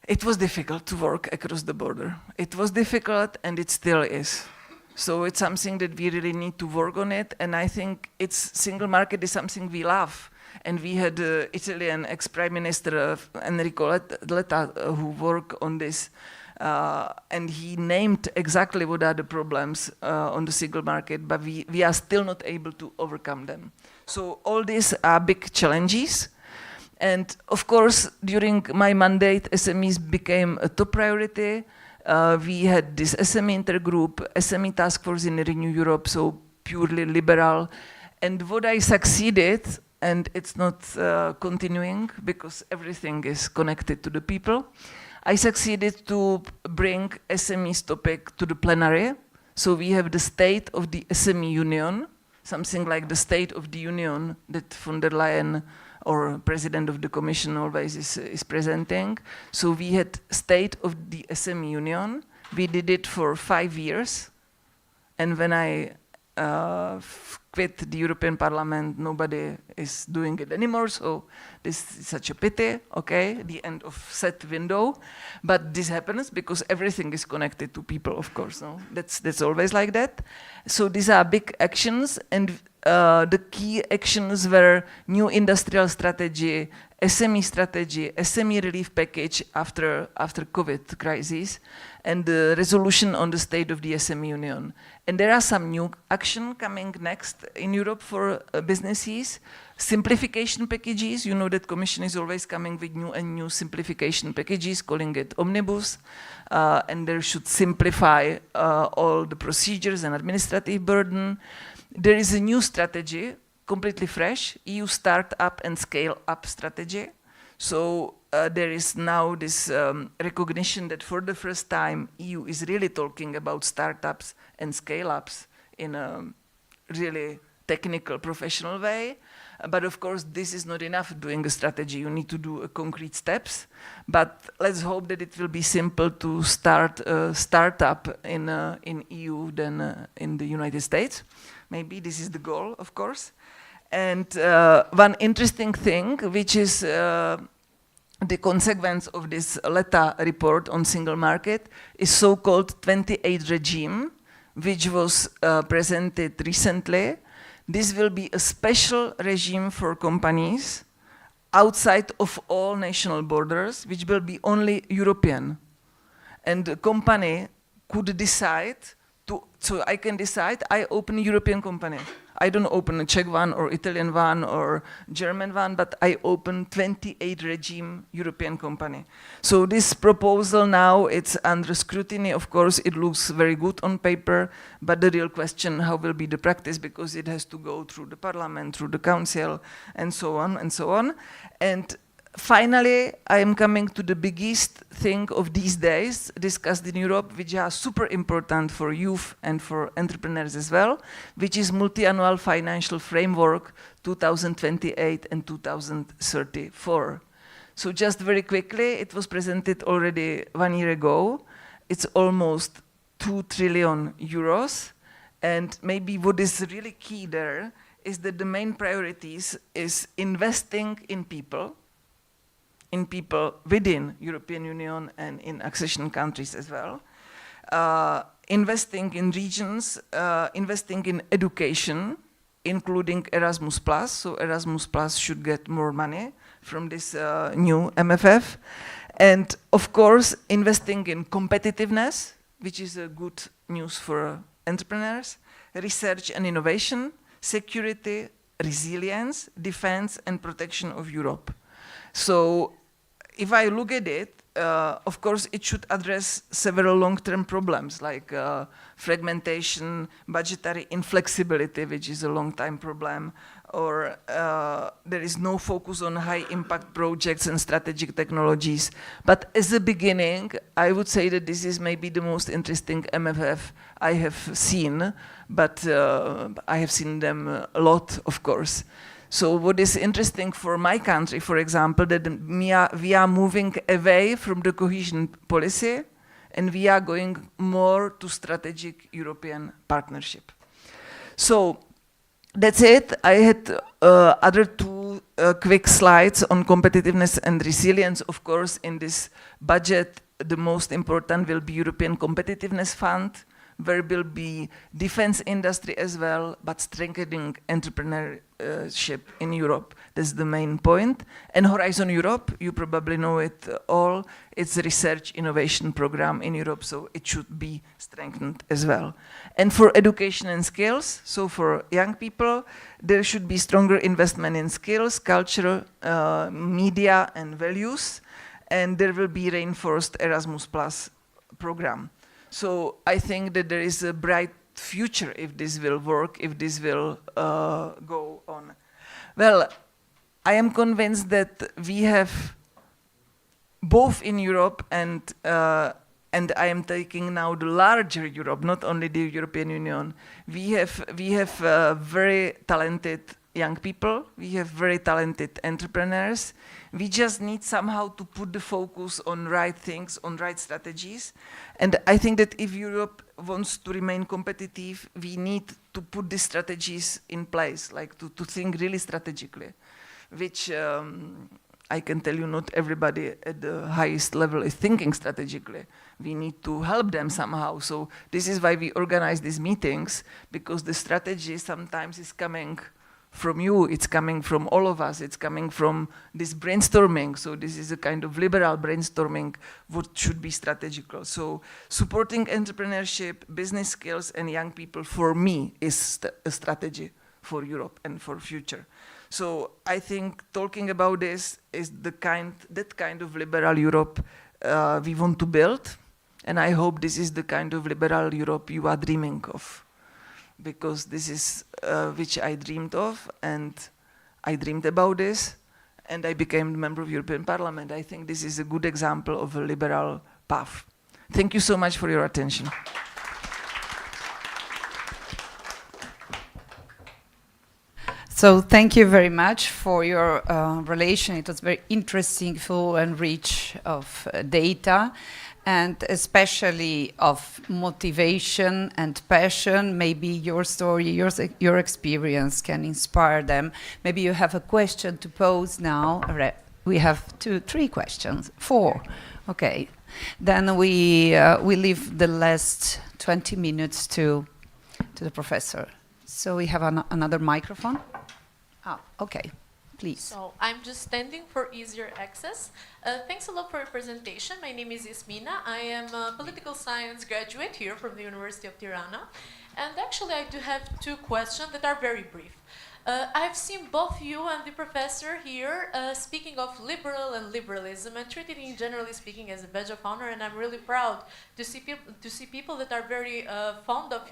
It was difficult to work across the border. It was difficult, and it still is. So it's something that we really need to work on it, and I think single market is something we love. And we had Italian ex-Prime Minister Enrico Letta who worked on this, and he named exactly what are the problems on the single market, but we are still not able to overcome them. So all these are big challenges. And of course, during my mandate, SMEs became a top priority. We had this SME intergroup, SME task force in Renew Europe, so purely liberal. And what I succeeded, and it's not continuing because everything is connected to the people, I succeeded to bring SMEs topic to the plenary. So we have the State of the SME Union, something like the State of the Union that von der Leyen or President of the Commission always is presenting. So we had State of the SME Union. We did it for 5 years. And when I quit the European Parliament, nobody is doing it anymore. So this is such a pity, okay, the end of set window. But this happens because everything is connected to people, of course. No? That's always like that. So these are big actions, and the key actions were new industrial strategy, SME relief package after COVID crisis, and the resolution on the state of the SME Union. And there are some new action coming next in Europe for businesses. Simplification packages, you know that Commission is always coming with new simplification packages, calling it omnibus, and they should simplify all the procedures and administrative burden. There is a new strategy, completely fresh, EU Startup and Scale Up strategy. So there is now this recognition that for the first time, EU is really talking about startups and scale-ups in a really technical, professional way. But of course, this is not enough doing a strategy. You need to do concrete steps. But let's hope that it will be simple to start a startup in EU than in the United States. Maybe this is the goal, of course. And one interesting thing, which is the consequence of this Letta report on single market, is so-called 28 regime, which was presented recently. This will be a special regime for companies outside of all national borders, which will be only European. And the company could decide so I can decide, I open a European company. I don't open a Czech one or Italian one or German one, but I open 28 regime European company. So this proposal now, it's under scrutiny. Of course, it looks very good on paper, but the real question, how will be the practice, because it has to go through the parliament, through the council, and so on and so on. And finally, I am coming to the biggest thing of these days discussed in Europe, which are super important for youth and for entrepreneurs as well, which is multi-annual financial framework 2028 and 2034. So just very quickly, it was presented already 1 year ago. It's almost 2 trillion euros. And maybe what is really key there is that the main priorities is investing in people within European Union and in accession countries as well, investing in regions, investing in education, including Erasmus+, so Erasmus+ should get more money from this new MFF, and of course investing in competitiveness, which is a good news for entrepreneurs, research and innovation, security, resilience, defense and protection of Europe. So if I look at it, of course, it should address several long-term problems like fragmentation, budgetary inflexibility, which is a long-time problem, or there is no focus on high impact projects and strategic technologies. But as a beginning, I would say that this is maybe the most interesting MFF I have seen, but I have seen them a lot, of course. So what is interesting for my country, for example, that we are moving away from the cohesion policy and we are going more to strategic European partnership. So that's it. I had other two quick slides on competitiveness and resilience. Of course, in this budget, the most important will be European Competitiveness Fund, where will be defense industry as well, but strengthening entrepreneurship in Europe. That's the main point. And Horizon Europe, you probably know it all. It's a research innovation program in Europe, so it should be strengthened as well. And for education and skills, so for young people, there should be stronger investment in skills, culture, media, and values. And there will be reinforced Erasmus Plus program. So I think that there is a bright future if this will work, if this will go on. Well, I am convinced that we have both in Europe and I am taking now the larger Europe, not only the European Union. We have very talented young people. We have very talented entrepreneurs. We just need somehow to put the focus on right things, on right strategies. And I think that if Europe wants to remain competitive, we need to put these strategies in place, like to think really strategically, which I can tell you not everybody at the highest level is thinking strategically. We need to help them somehow. So this is why we organize these meetings, because the strategy sometimes is coming from you, it's coming from all of us, it's coming from this brainstorming. So this is a kind of liberal brainstorming, what should be strategical. So supporting entrepreneurship, business skills, and young people, for me, is a strategy for Europe and for future. So I think talking about this is that kind of liberal Europe we want to build. And I hope this is the kind of liberal Europe you are dreaming of, because this is which I dreamed of, and I dreamed about this, and I became a member of European Parliament. I think this is a good example of a liberal path. Thank you so much for your attention. So thank you very much for your relation. It was very interesting, full and rich of data, and especially of motivation and passion. Maybe your story, your experience can inspire them. Maybe you have a question to pose now. We have 3 questions, 4. Okay. Then we leave the last 20 minutes to the professor. So we have another microphone. Ah, okay. Please. So I'm just standing for easier access. Thanks a lot for your presentation. My name is Yasmina. I am a political science graduate here from the University of Tirana. And actually I do have 2 questions that are very brief. I've seen both you and the professor here speaking of liberal and liberalism, and treated it, generally speaking, as a badge of honor, and I'm really proud to see people that are very fond of,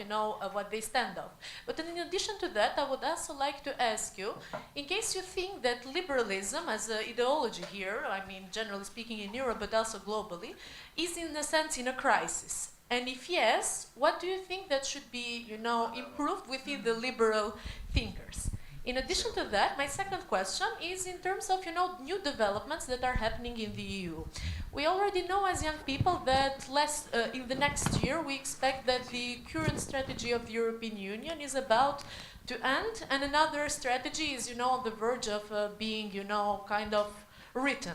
what they stand of. But in addition to that, I would also like to ask you, in case you think that liberalism as an ideology here, I mean, generally speaking in Europe, but also globally, is in a sense in a crisis. And if yes, what do you think that should be, improved within the liberal thinkers? In addition to that, my second question is in terms of, new developments that are happening in the EU. We already know as young people that in the next year we expect that the current strategy of the European Union is about to end, and another strategy is, on the verge of being, kind of written.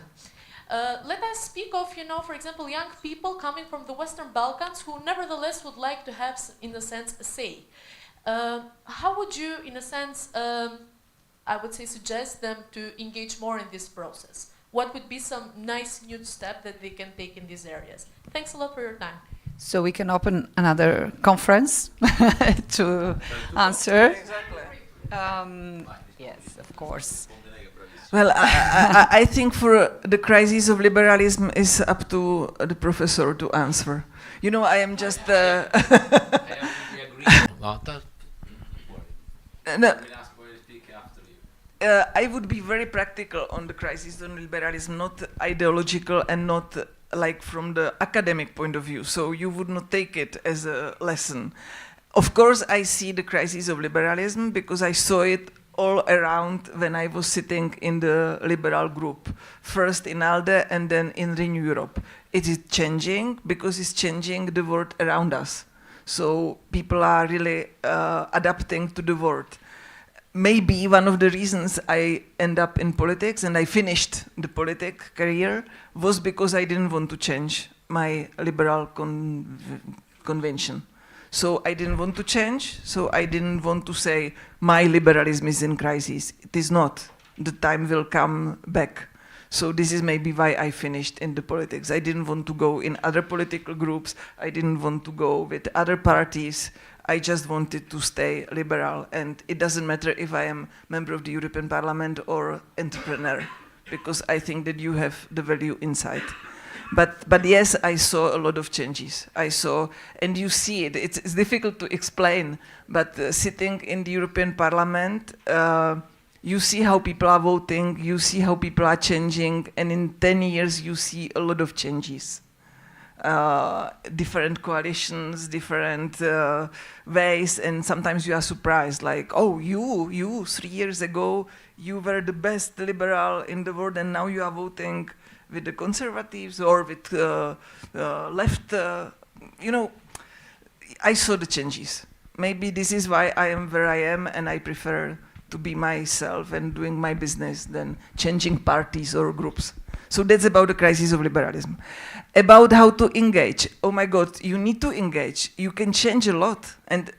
Let us speak of, for example, young people coming from the Western Balkans who nevertheless would like to have, in a sense, a say. How would you, in a sense, I would say, suggest them to engage more in this process? What would be some nice new step that they can take in these areas? Thanks a lot for your time. So we can open another conference to answer. Exactly. Yes, of course. Well, I think for the crisis of liberalism is up to the professor to answer. I am just... No. No. I would be very practical on the crisis on liberalism, not ideological and not like from the academic point of view. So you would not take it as a lesson. Of course, I see the crisis of liberalism because I saw it all around when I was sitting in the liberal group, first in ALDE and then in Renew Europe. It is changing because it's changing the world around us. So people are really adapting to the world. Maybe one of the reasons I end up in politics and I finished the politics career was because I didn't want to change my liberal convention. So I didn't want to change, so I didn't want to say my liberalism is in crisis. It is not. The time will come back. So this is maybe why I finished in the politics. I didn't want to go in other political groups. I didn't want to go with other parties. I just wanted to stay liberal. And it doesn't matter if I am member of the European Parliament or entrepreneur, because I think that you have the value inside. But yes, I saw a lot of changes. I saw, and you see it, it's difficult to explain, but sitting in the European Parliament, you see how people are voting, you see how people are changing, and in 10 years you see a lot of changes. Different coalitions, different ways, and sometimes you are surprised, like, oh, you 3 years ago, you were the best liberal in the world, and now you are voting with the conservatives or with left, you know, I saw the changes. Maybe this is why I am where I am, and I prefer to be myself and doing my business than changing parties or groups. So that's about the crisis of liberalism. About how to engage. Oh my God, you need to engage. You can change a lot. And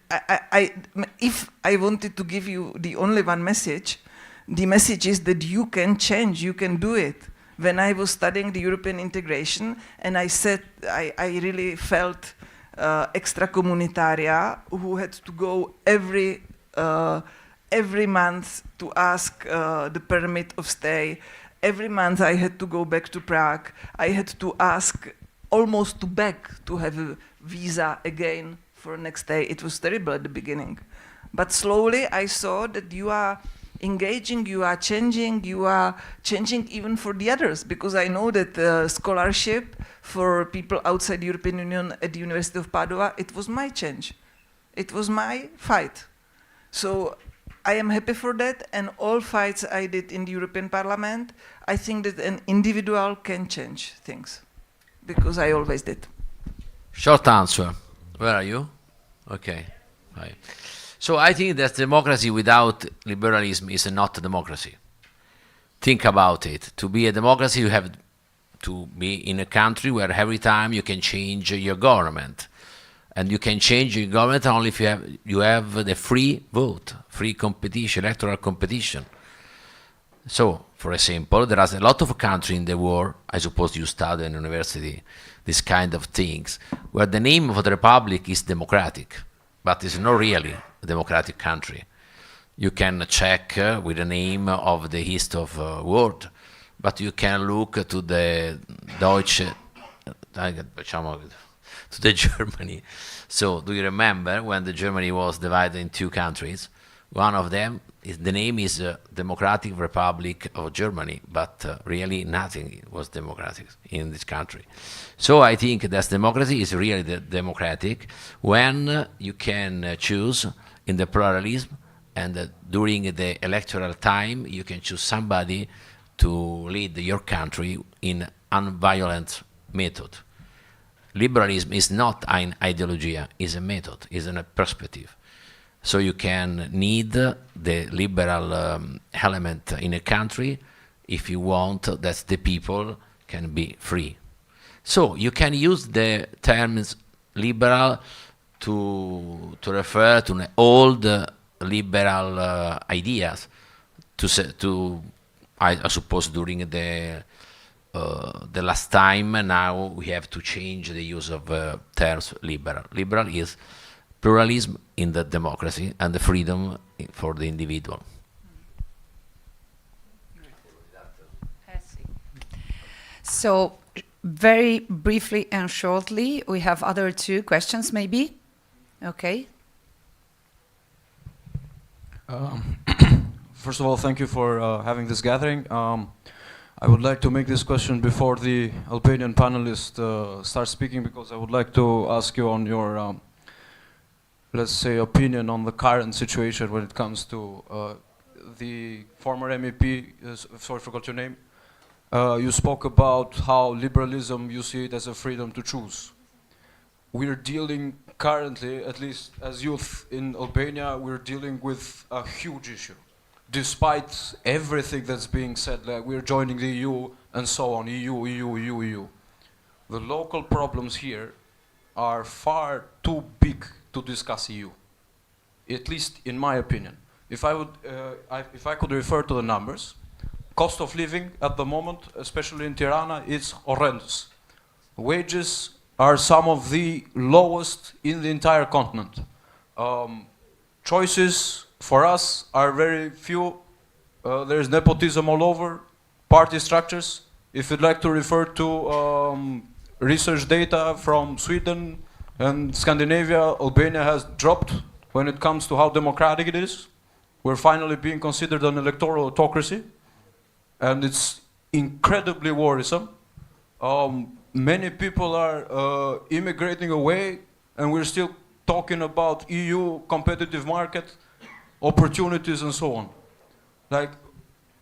if I wanted to give you the only one message, the message is that you can change, you can do it. When I was studying the European integration, and I said, I really felt extracomunitaria who had to go every month to ask the permit of stay. Every month I had to go back to Prague. I had to ask, almost to beg, to have a visa again for next day. It was terrible at the beginning. But slowly I saw that you are engaging, you are changing even for the others, because I know that scholarship for people outside the European Union at the University of Padua, it was my change. It was my fight. So I am happy for that, and all fights I did in the European Parliament, I think that an individual can change things, because I always did. Short answer. Where are you? Okay. Hi. So I think that democracy without liberalism is not a democracy. Think about it. To be a democracy, you have to be in a country where every time you can change your government. And you can change your government only if you have the free vote, free competition, electoral competition. So, for example, there are a lot of countries in the world, I suppose you study in university, this kind of things, where the name of the republic is democratic, but it's not really a democratic country. You can check with the name of the east of world, but you can look to the Deutsche, to the Germany. So do you remember when the Germany was divided in two countries? One of them, the name is Democratic Republic of Germany, but really nothing was democratic in this country. So I think that democracy is really democratic when you can choose in the pluralism, and during the electoral time you can choose somebody to lead your country in unviolent method. Liberalism is not an ideology, it's a method, it's a perspective. So you can need the liberal element in a country if you want that the people can be free. So you can use the terms liberal to refer to the old liberal ideas. I suppose during the last time, now we have to change the use of terms liberal. Liberal is pluralism in the democracy and the freedom for the individual. So, very briefly and shortly, we have other two questions maybe. Okay. First of all, thank you for having this gathering. I would like to make this question before the Albanian panelist starts speaking, because I would like to ask you on your, let's say, opinion on the current situation when it comes to the former MEP, sorry, I forgot your name. You spoke about how liberalism, you see it as a freedom to choose. We're dealing currently, at least as youth in Albania, we're dealing with a huge issue. Despite everything that's being said, like we're joining the EU and so on, EU. The local problems here are far too big to discuss EU, at least in my opinion. If I could refer to the numbers, cost of living at the moment, especially in Tirana, is horrendous. Wages are some of the lowest in the entire continent. Choices for us are very few. There's nepotism all over, party structures. If you'd like to refer to research data from Sweden and Scandinavia, Albania has dropped when it comes to how democratic it is. We're finally being considered an electoral autocracy, and it's incredibly worrisome. Many people are immigrating away, and we're still talking about EU competitive market opportunities and so on. Like,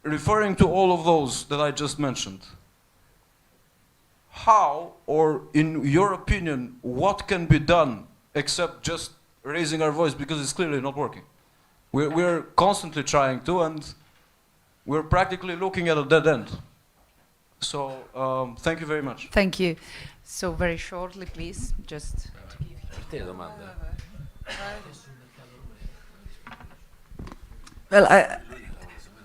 referring to all of those that I just mentioned, how, or in your opinion, what can be done except just raising our voice, because it's clearly not working? We're constantly trying to, and we're practically looking at a dead end. So, thank you very much. Thank you. So very shortly, please, just to give. Well,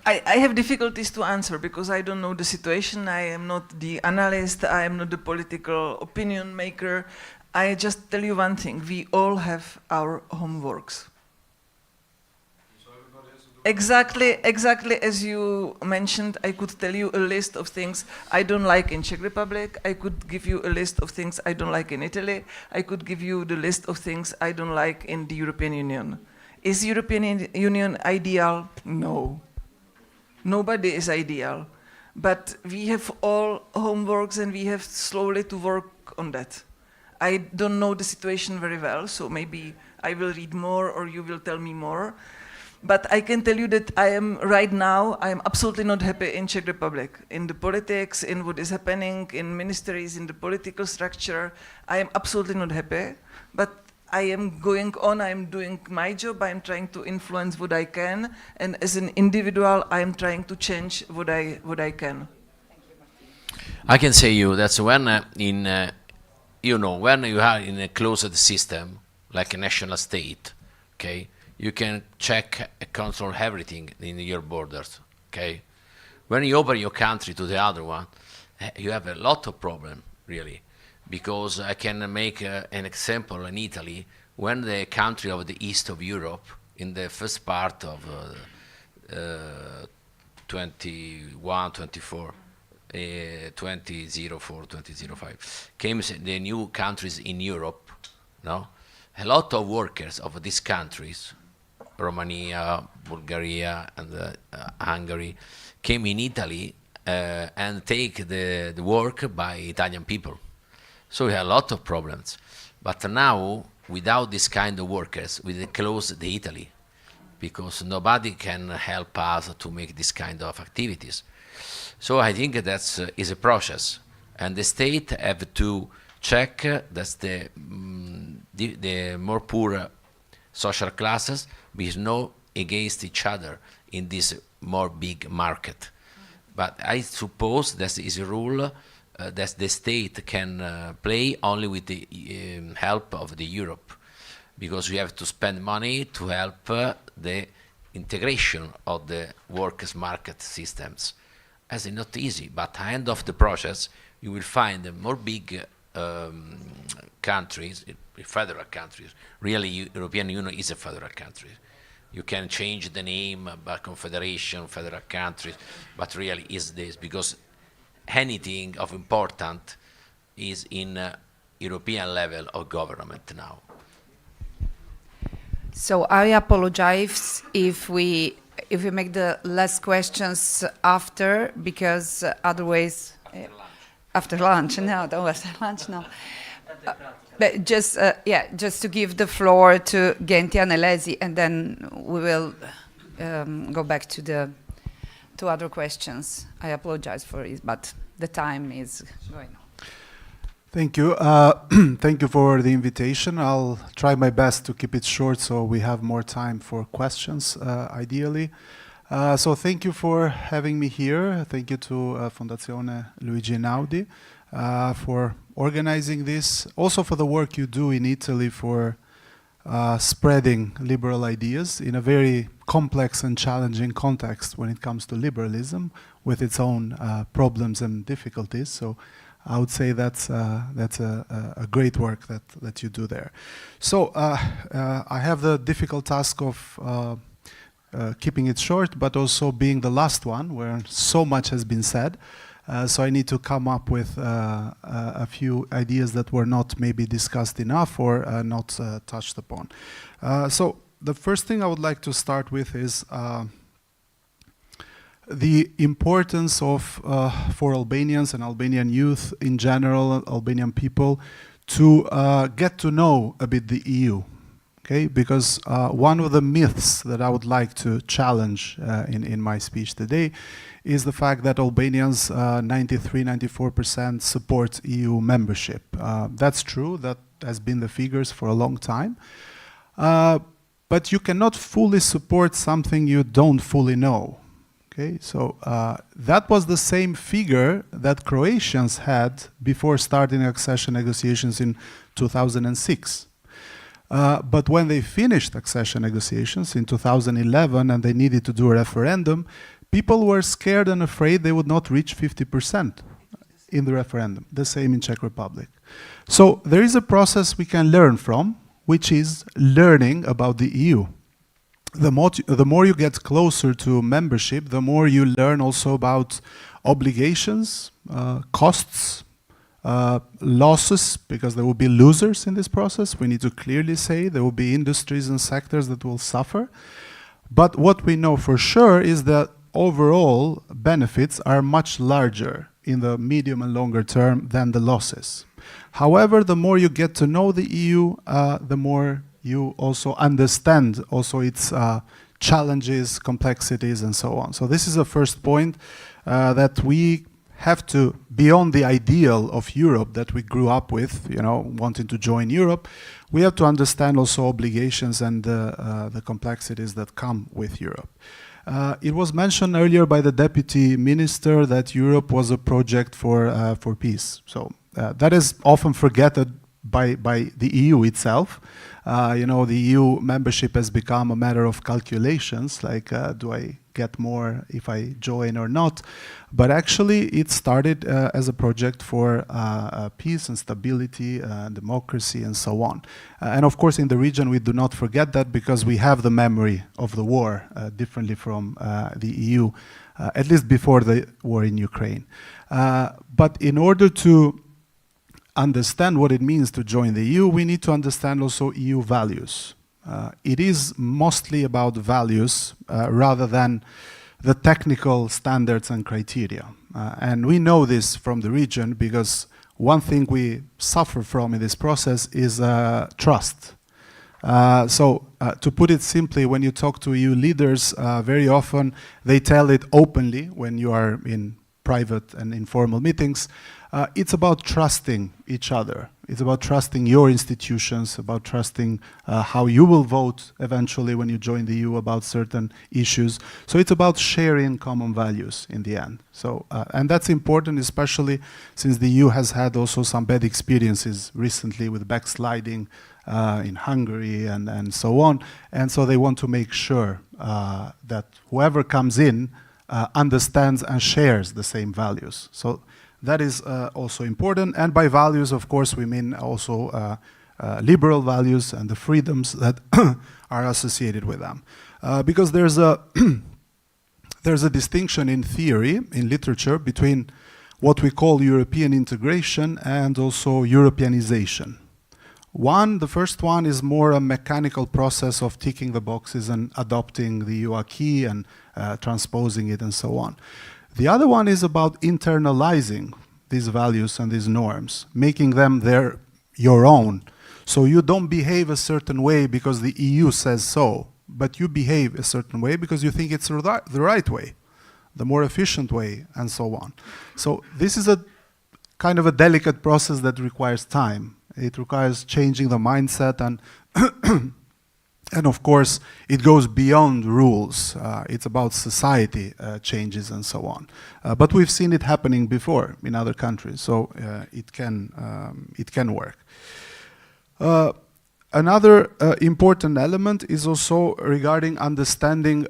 I have difficulties to answer because I don't know the situation. I am not the analyst. I am not the political opinion maker. I just tell you one thing. We all have our homeworks. Exactly as you mentioned, I could tell you a list of things I don't like in Czech Republic. I could give you a list of things I don't like in Italy. I could give you the list of things I don't like in the European Union. Is the European Union ideal? No. Nobody is ideal. But we have all homeworks and we have slowly to work on that. I don't know the situation very well, so maybe I will read more or you will tell me more. But I can tell you that I am absolutely not happy in Czech Republic. In the politics, in what is happening, in ministries, in the political structure, I am absolutely not happy. But I am going on, I am doing my job, I am trying to influence what I can, and as an individual, I am trying to change what I can. I can say you that's when when you are in a closed system, like a national state, okay, you can check and control everything in your borders, okay? When you open your country to the other one, you have a lot of problem, really. Because I can make an example in Italy, when the country of the east of Europe, in the first part of 2004, 2005, came the new countries in Europe, no? A lot of workers of these countries, Romania, Bulgaria, and Hungary, came in Italy and take the work by Italian people. So we have a lot of problems. But now, without this kind of workers, we close the Italy, because nobody can help us to make this kind of activities. So I think that is a process, and the state have to check that the more poor social classes be no against each other in this more big market. But I suppose that is a rule that the state can play only with the help of the Europe, because we have to spend money to help the integration of the workers' market systems. As it's not easy, but at the end of the process, you will find the more big countries, federal countries. Really, European Union is a federal country. You can change the name, but confederation, federal countries, but really is this, because anything of important is in European level of government now. So I apologize if we if we make the last questions after, because otherwise... After lunch, no, don't after lunch, no. But just, just to give the floor to Gentian, Elezi, and then we will go back to other questions. I apologize for it, but the time is going on. Thank you. Thank you for the invitation. I'll try my best to keep it short so we have more time for questions, ideally. So thank you for having me here. Thank you to Fondazione Luigi Einaudi for organizing this. Also for the work you do in Italy for spreading liberal ideas in a very complex and challenging context when it comes to liberalism with its own problems and difficulties. So I would say that's a great work that you do there. So I have the difficult task of keeping it short, but also being the last one where so much has been said. So I need to come up with a few ideas that were not maybe discussed enough or not touched upon. So the first thing I would like to start with is the importance of, for Albanians and Albanian youth in general, Albanian people, to get to know a bit the EU. Okay, because one of the myths that I would like to challenge in my speech today is the fact that Albanians 93-94% support EU membership. That's true, that has been the figures for a long time. But you cannot fully support something you don't fully know. Okay, so that was the same figure that Croatians had before starting accession negotiations in 2006. But when they finished accession negotiations in 2011 and they needed to do a referendum, people were scared and afraid they would not reach 50% in the referendum. The same in Czech Republic. So there is a process we can learn from, which is learning about the EU. The more you get closer to membership, the more you learn also about obligations, costs, losses, because there will be losers in this process. We need to clearly say there will be industries and sectors that will suffer. But what we know for sure is that overall benefits are much larger in the medium and longer term than the losses. However, the more you get to know the EU, the more you also understand also its challenges, complexities, and so on. So this is a first point that we have to, beyond the ideal of Europe that we grew up with, you know, wanting to join Europe, we have to understand also obligations and the complexities that come with Europe. It was mentioned earlier by the Deputy Minister that Europe was a project for peace. So that is often forgotten by the EU itself. You know, the EU membership has become a matter of calculations, like do I get more if I join or not? But actually it started as a project for peace and stability, democracy and so on. And of course in the region we do not forget that because we have the memory of the war differently from the EU, at least before the war in Ukraine. But in order to understand what it means to join the EU, we need to understand also EU values. It is mostly about values rather than the technical standards and criteria. And we know this from the region because one thing we suffer from in this process is trust. So to put it simply, when you talk to EU leaders, very often they tell it openly when you are in private and informal meetings. It's about trusting each other. It's about trusting your institutions, about trusting how you will vote eventually when you join the EU about certain issues. So it's about sharing common values in the end. So, and that's important, especially since the EU has had also some bad experiences recently with backsliding in Hungary and so on. And so they want to make sure that whoever comes in understands and shares the same values. So that is also important. And by values, of course, we mean also liberal values and the freedoms that are associated with them. Because there's a distinction in theory, in literature, between what we call European integration and also Europeanization. The first one is more a mechanical process of ticking the boxes and adopting the EU acquis and transposing it and so on. The other one is about internalizing these values and these norms, making them your own. So you don't behave a certain way because the EU says so, but you behave a certain way because you think it's the right way, the more efficient way, and so on. So this is a kind of a delicate process that requires time. It requires changing the mindset, and and of course it goes beyond rules. It's about society changes and so on. But we've seen it happening before in other countries, so it can work. Another important element is also regarding understanding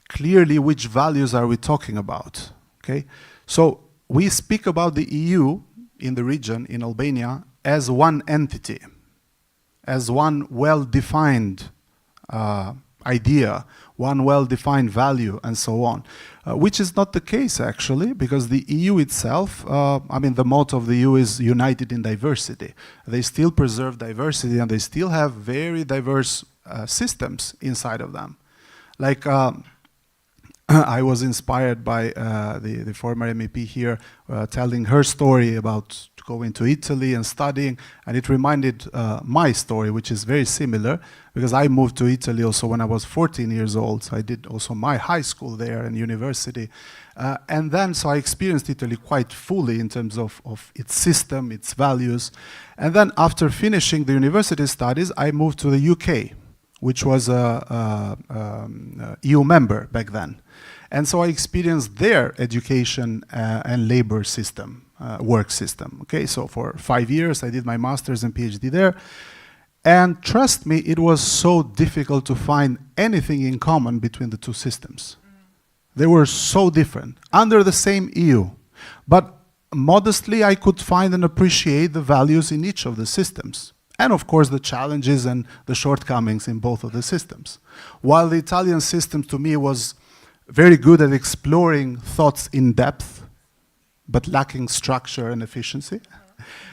clearly which values are we talking about. Okay, so we speak about the EU in the region, in Albania, as one entity, as one well-defined idea, one well-defined value, and so on, which is not the case actually, because the EU itself, I mean, the motto of the EU is united in diversity. They still preserve diversity, and they still have very diverse systems inside of them. Like, I was inspired by the former MEP here telling her story about going to Italy and studying, and it reminded my story, which is very similar, because I moved to Italy also when I was 14 years old. So I did also my high school there and university. And then, so I experienced Italy quite fully in terms of its system, its values. And then after finishing the university studies, I moved to the UK, which was a EU member back then. And so I experienced their education and labor system, work system. Okay, so for 5 years I did my master's and PhD there. And trust me, it was so difficult to find anything in common between the two systems. They were so different, under the same EU. But modestly I could find and appreciate the values in each of the systems. And of course the challenges and the shortcomings in both of the systems. While the Italian system to me was very good at exploring thoughts in depth, but lacking structure and efficiency.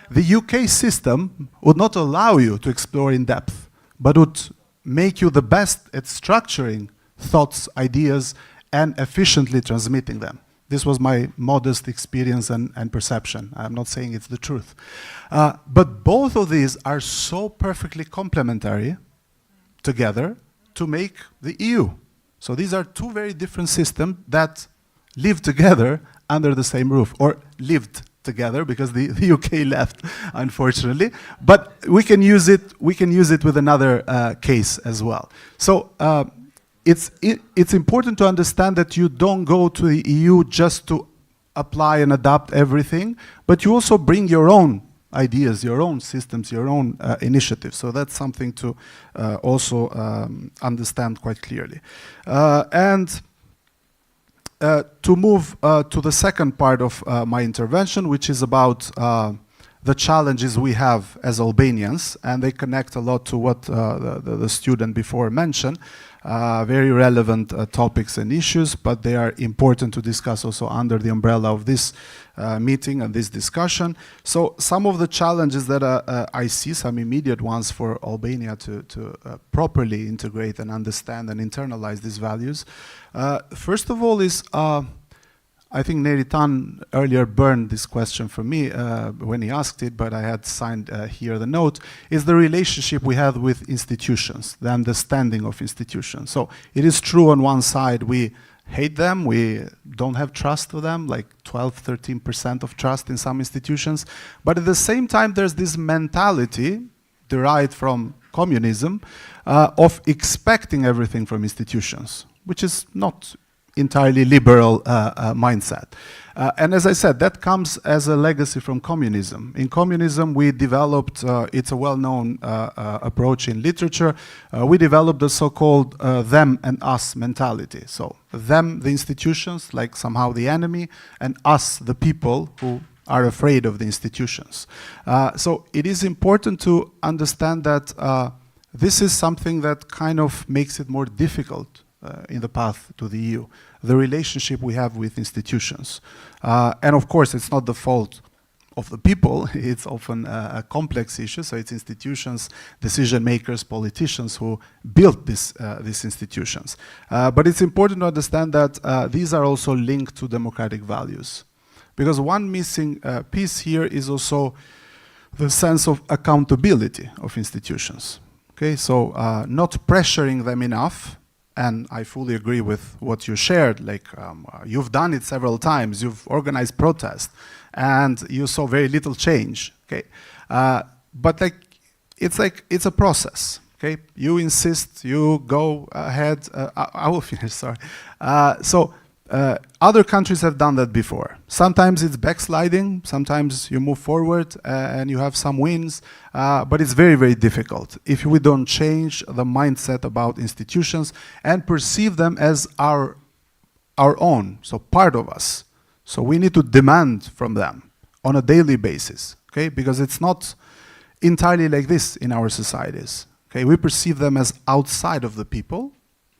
The UK system would not allow you to explore in depth, but would make you the best at structuring thoughts, ideas, and efficiently transmitting them. This was my modest experience and perception. I'm not saying it's the truth. But both of these are so perfectly complementary together to make the EU. So these are two very different systems that live together under the same roof, or lived together because the UK left, unfortunately. But we can use it with another case as well. So it's important to understand that you don't go to the EU just to apply and adapt everything, but you also bring your own ideas, your own systems, your own initiatives. So that's something to also understand quite clearly. To move to the second part of my intervention, which is about the challenges we have as Albanians, and they connect a lot to what the student before mentioned. Very relevant topics and issues, but they are important to discuss also under the umbrella of this meeting and this discussion. So some of the challenges that I see, some immediate ones for Albania to properly integrate and understand and internalize these values. First of all is, I think Neritan earlier burned this question for me when he asked it, but I had signed here the note, is the relationship we have with institutions, the understanding of institutions. So it is true on one side we hate them, we don't have trust for them, like 12, 13% of trust in some institutions, but at the same time there's this mentality derived from communism of expecting everything from institutions, which is not entirely liberal mindset. And as I said, that comes as a legacy from communism. In communism, we developed, it's a well-known approach in literature, we developed the so-called them and us mentality. So them, the institutions, like somehow the enemy, and us, the people who are afraid of the institutions. So it is important to understand that this is something that kind of makes it more difficult in the path to the EU, the relationship we have with institutions. And of course, it's not the fault of the people. It's often a complex issue, so it's institutions, decision makers, politicians who built these institutions. But it's important to understand that these are also linked to democratic values. Because one missing piece here is also the sense of accountability of institutions. Okay, so not pressuring them enough, and I fully agree with what you shared, like you've done it several times, you've organized protests, and you saw very little change, okay? But it's a process, okay? You insist, you go ahead, I will finish, sorry. Other countries have done that before. Sometimes it's backsliding, sometimes you move forward and you have some wins, but it's very, very difficult if we don't change the mindset about institutions and perceive them as our own, so part of us. So we need to demand from them on a daily basis, okay? Because it's not entirely like this in our societies, okay? We perceive them as outside of the people,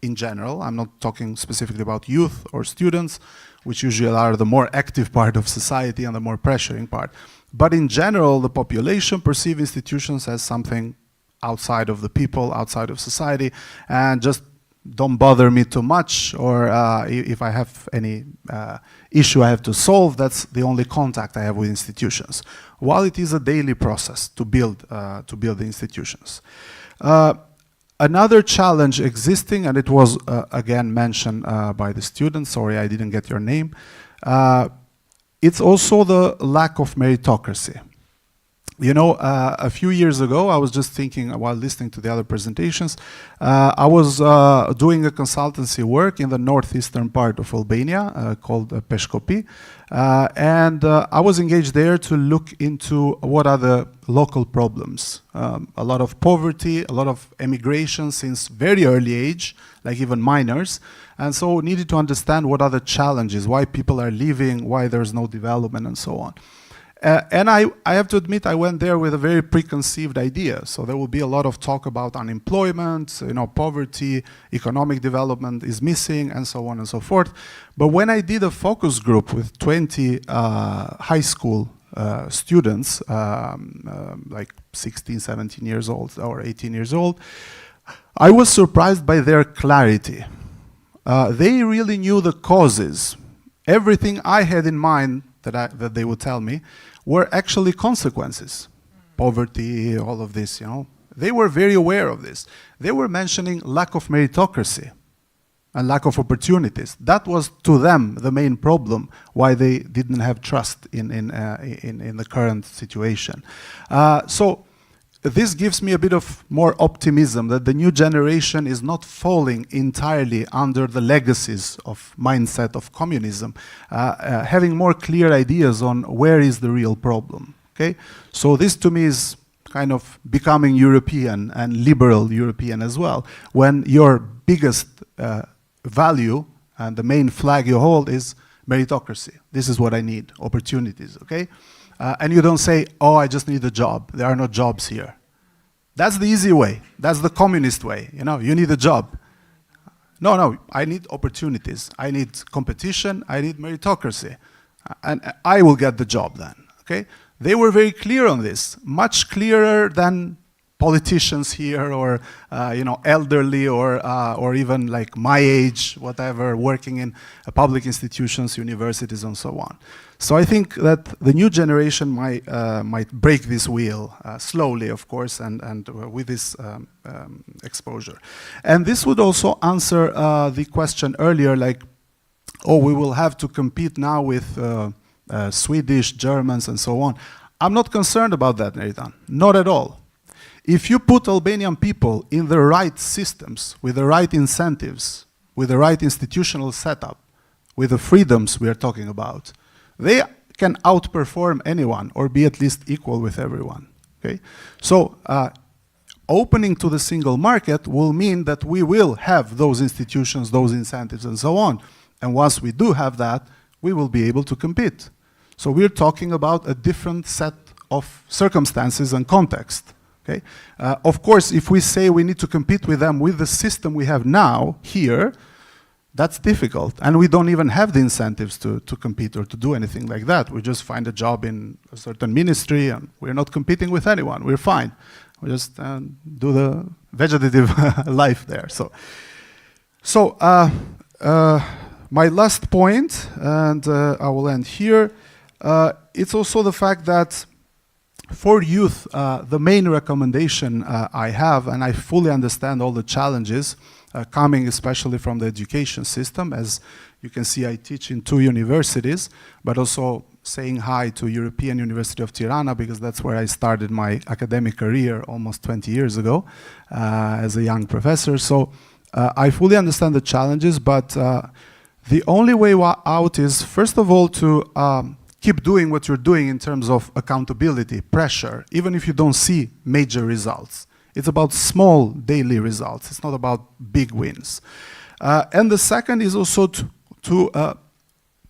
in general. I'm not talking specifically about youth or students, which usually are the more active part of society and the more pressuring part. But in general, the population perceive institutions as something outside of the people, outside of society, and just don't bother me too much, or if I have any issue I have to solve, that's the only contact I have with institutions. While it is a daily process to build the institutions. Another challenge existing, and it was again mentioned by the students, sorry I didn't get your name, it's also the lack of meritocracy. You know, a few years ago, I was just thinking while listening to the other presentations, I was doing a consultancy work in the northeastern part of Albania called Peshkopi, and I was engaged there to look into what are the local problems. A lot of poverty, a lot of emigration since very early age, like even minors, and so needed to understand what are the challenges, why people are leaving, why there's no development, and so on. And I have to admit, I went there with a very preconceived idea. So there will be a lot of talk about unemployment, you know, poverty, economic development is missing, and so on and so forth. But when I did a focus group with 20 high school students, like 16, 17 years old or 18 years old, I was surprised by their clarity. They really knew the causes. Everything I had in mind that they would tell me were actually consequences. Poverty, all of this, you know. They were very aware of this. They were mentioning lack of meritocracy and lack of opportunities. That was to them the main problem why they didn't have trust in the current situation. So this gives me a bit of more optimism that the new generation is not falling entirely under the legacies of mindset of communism, having more clear ideas on where is the real problem. Okay, so this to me is kind of becoming European and liberal European as well, when your biggest value and the main flag you hold is meritocracy. This is what I need, opportunities, okay? And you don't say, oh, I just need a job. There are no jobs here. That's the easy way. That's the communist way. You know, you need a job. No, I need opportunities. I need competition. I need meritocracy. And I will get the job then, okay? They were very clear on this, much clearer than politicians here or, you know, elderly or even like my age, whatever, working in public institutions, universities, and so on. So I think that the new generation might break this wheel slowly, of course, and with this exposure. And this would also answer the question earlier, like, oh, we will have to compete now with Swedish, Germans, and so on. I'm not concerned about that, Neritan, not at all. If you put Albanian people in the right systems, with the right incentives, with the right institutional setup, with the freedoms we are talking about, they can outperform anyone or be at least equal with everyone. Okay? So opening to the single market will mean that we will have those institutions, those incentives, and so on. And once we do have that, we will be able to compete. So we're talking about a different set of circumstances and context. Okay? Of course, if we say we need to compete with them with the system we have now here, That's difficult. And we don't even have the incentives to compete or to do anything like that. We just find a job in a certain ministry and we're not competing with anyone. We're fine. We just do the vegetative life there. So my last point, and I will end here, it's also the fact that for youth, the main recommendation I have, and I fully understand all the challenges coming especially from the education system. As you can see, I teach in 2 universities, but also saying hi to European University of Tirana, because that's where I started my academic career almost 20 years ago as a young professor. So I fully understand the challenges, but the only way out is, first of all, to keep doing what you're doing in terms of accountability, pressure, even if you don't see major results. It's about small daily results. It's not about big wins. And the second is also to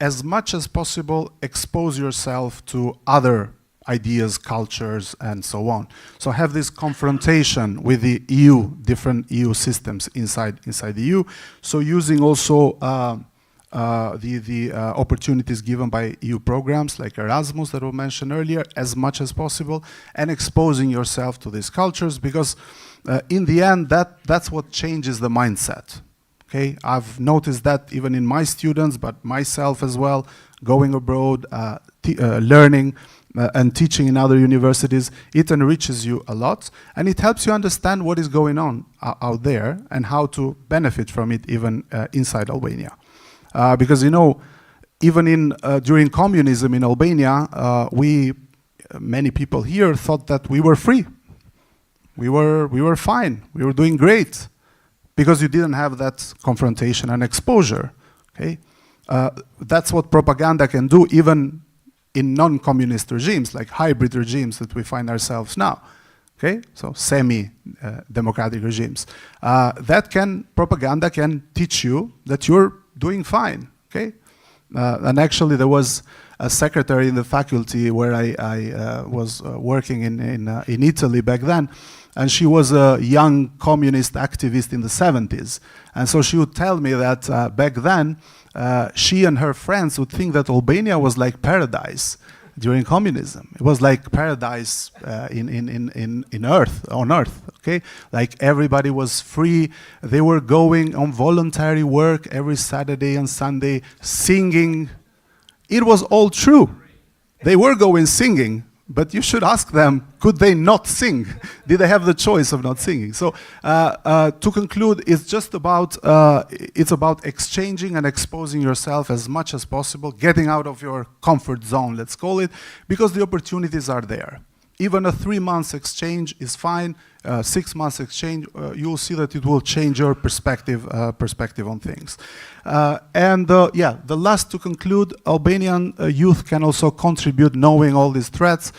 as much as possible, expose yourself to other ideas, cultures, and so on. So have this confrontation with the EU, different EU systems inside the EU. So using also the opportunities given by EU programs like Erasmus that were mentioned earlier as much as possible, and exposing yourself to these cultures, because in the end that's what changes the mindset. Okay, I've noticed that even in my students, but myself as well, going abroad, learning and teaching in other universities, it enriches you a lot, and it helps you understand what is going on out there and how to benefit from it even inside Albania. Because, you know, even during communism in Albania, many people here thought that we were free. We were fine. We were doing great, because you didn't have that confrontation and exposure. Okay, that's what propaganda can do, even in non-communist regimes, like hybrid regimes that we find ourselves now. Okay, so semi-democratic regimes. Propaganda can teach you that you're doing fine. Okay, and actually there was a secretary in the faculty where I was working in Italy back then, and she was a young communist activist in the 70s. And so she would tell me that back then, she and her friends would think that Albania was like paradise during communism. It was like paradise on earth, okay? Like everybody was free. They were going on voluntary work every Saturday and Sunday, singing. It was all true. They were going singing, but you should ask them, could they not sing? Did they have the choice of not singing? So to conclude, it's just about, it's about exchanging and exposing yourself as much as possible, getting out of your comfort zone, let's call it, because the opportunities are there. Even a 3 months exchange is fine. 6 months exchange, you'll see that it will change your perspective on things. The last to conclude, Albanian youth can also contribute, knowing all these threats,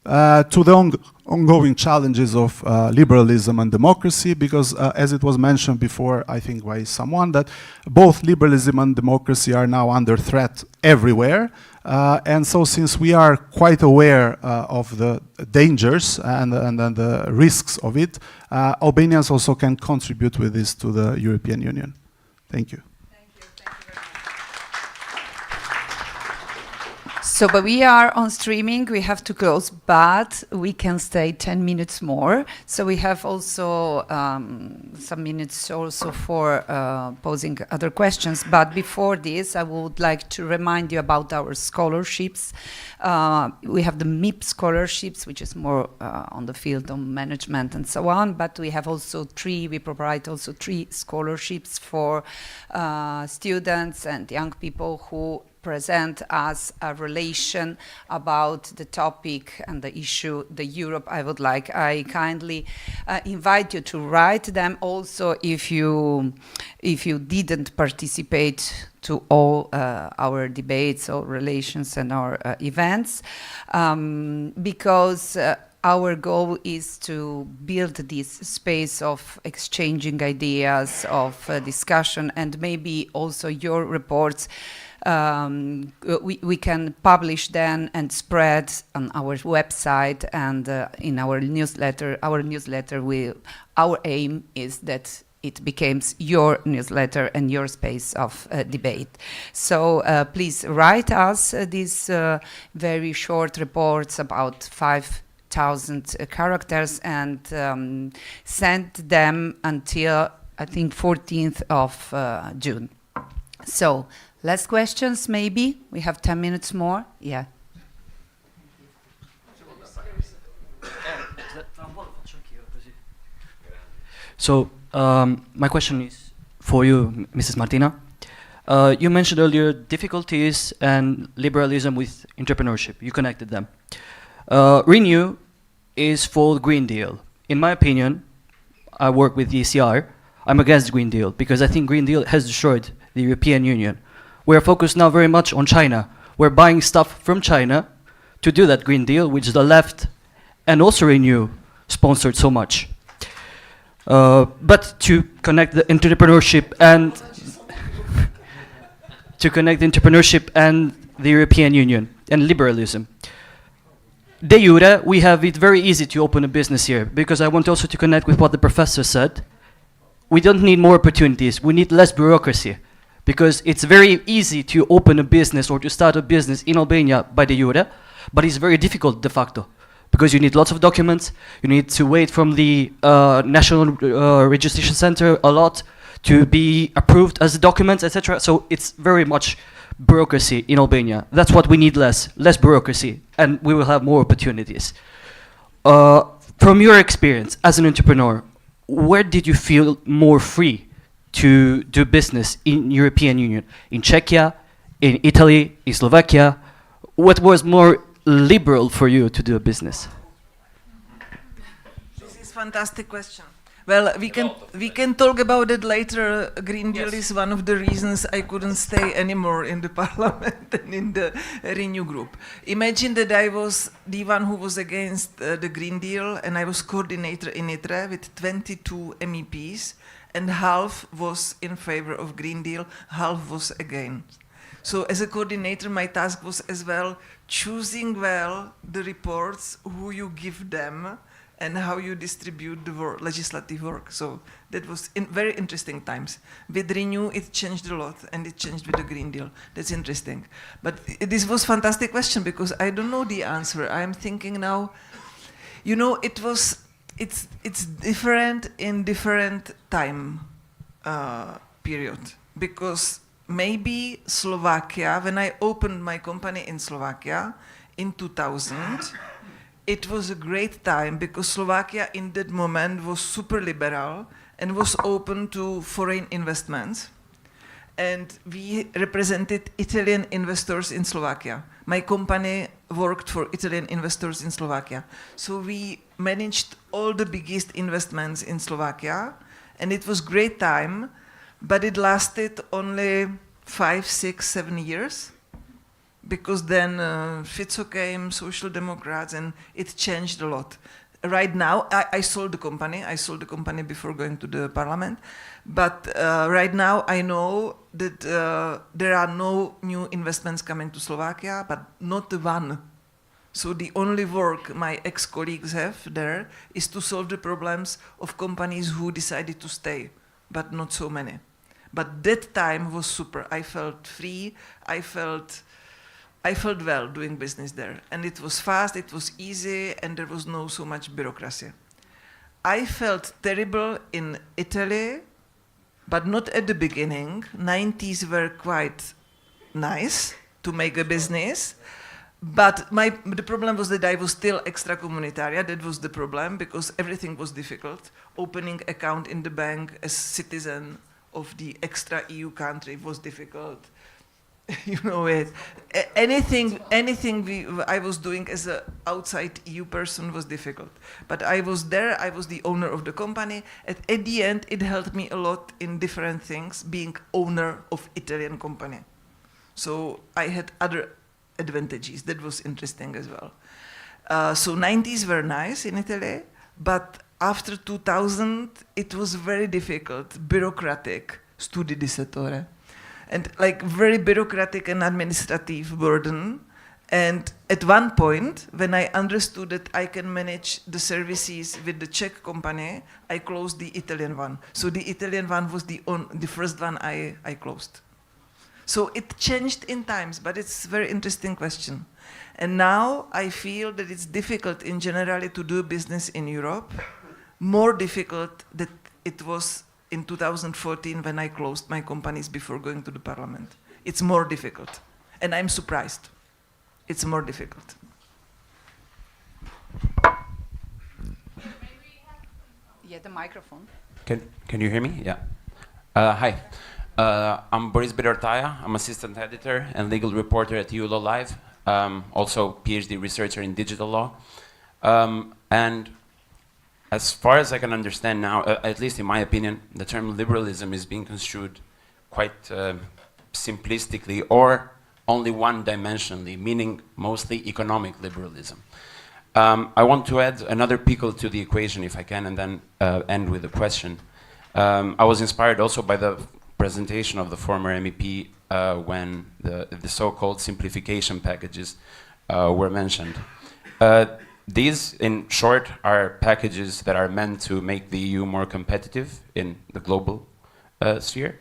to the ongoing challenges of liberalism and democracy, because as it was mentioned before, I think by someone, that both liberalism and democracy are now under threat everywhere. And so since we are quite aware of the dangers and the risks of it, Albanians also can contribute with this to the European Union. Thank you. So, but we are on streaming, we have to close, but we can stay 10 minutes more. So we have also some minutes also for posing other questions. But before this, I would like to remind you about our scholarships. We have the MIP scholarships, which is more on the field of management and so on. But we have also we provide also 3 scholarships for students and young people who present us a relation about the topic and the issue, the Europe. I kindly invite you to write them also if you didn't participate to all our debates or relations and our events, because our goal is to build this space of exchanging ideas, of discussion, and maybe also your reports. We can publish them and spread on our website and in our newsletter. Our aim is that it becomes your newsletter and your space of debate. So please write us these very short reports, about 5,000 characters, and send them until, I think, 14th of June. So, last questions, maybe? We have 10 minutes more. Yeah. So, my question is for you, Mrs. Martina. You mentioned earlier difficulties and liberalism with entrepreneurship. You connected them. Renew is for the Green Deal. In my opinion, I work with the ECR. I'm against the Green Deal because I think Green Deal has destroyed the European Union. We're focused now very much on China. We're buying stuff from China to do that Green Deal, which the left and also Renew sponsored so much. But to connect the entrepreneurship and the European Union and liberalism. De jure, we have it very easy to open a business here, because I want also to connect with what the professor said. We don't need more opportunities, we need less bureaucracy, because it's very easy to open a business or to start a business in Albania by de jure, but it's very difficult de facto, because you need lots of documents, you need to wait from the National Registration Center a lot to be approved as a document, etc. So it's very much bureaucracy in Albania. That's what we need, less bureaucracy, and we will have more opportunities. From your experience as an entrepreneur, where did you feel more free to do business in European Union? In Czechia, in Italy, in Slovakia? What was more liberal for you to do a business? This is a fantastic question. Well, we can talk about it later. Green Deal is one of the reasons I couldn't stay anymore in the parliament and in the Renew group. Imagine that I was the one who was against the Green Deal, and I was coordinator in ITRE with 22 MEPs, and half was in favor of Green Deal, half was against. So as a coordinator, my task was as well choosing well the reports, who you give them, and how you distribute the legislative work. So that was very interesting times. With Renew, it changed a lot, and it changed with the Green Deal. That's interesting. But this was a fantastic question, because I don't know the answer. I'm thinking now, you know, it's different in different time period, because maybe Slovakia, when I opened my company in Slovakia in 2000, it was a great time, because Slovakia in that moment was super liberal and was open to foreign investments. And we represented Italian investors in Slovakia. My company worked for Italian investors in Slovakia. So we managed all the biggest investments in Slovakia, and it was great time, but it lasted only 5, 6, 7 years. Because then Fico came, Social Democrats, and it changed a lot. Right now, I sold the company. I sold the company before going to the parliament. But right now, I know that there are no new investments coming to Slovakia, but not one. So the only work my ex-colleagues have there is to solve the problems of companies who decided to stay, but not so many. But that time was super. I felt free. I felt well doing business there, and it was fast, it was easy, and there was no so much bureaucracy. I felt terrible in Italy, but not at the beginning. 90s were quite nice to make a business, but the problem was that I was still extracomunitaria. That was the problem, because everything was difficult. Opening account in the bank as citizen of the extra EU country was difficult. You know it. Anything I was doing as an outside EU person was difficult. But I was there, I was the owner of the company. At the end, it helped me a lot in different things, being owner of Italian company. So I had other advantages. That was interesting as well. So 90s were nice in Italy, but after 2000, it was very difficult, bureaucratic, studi di settore. And like very bureaucratic and administrative burden, And at one point, when I understood that I can manage the services with the Czech company, I closed the Italian one. So the Italian one was the first one I closed. So it changed in times, but it's a very interesting question. And now I feel that it's difficult in general to do business in Europe, more difficult than it was in 2014 when I closed my companies before going to the parliament. It's more difficult, and I'm surprised. It's more difficult. Yeah, the microphone. Can you hear me? Yeah. Hi. I'm Boris Bedortaya. I'm assistant editor and legal reporter at EU Law Live. Also PhD researcher in digital law. And as far as I can understand now, at least in my opinion, the term liberalism is being construed quite simplistically or only one-dimensionally, meaning mostly economic liberalism. I want to add another pickle to the equation, if I can, and then end with a question. I was inspired also by the presentation of the former MEP when the so-called simplification packages were mentioned. These, in short, are packages that are meant to make the EU more competitive in the global sphere,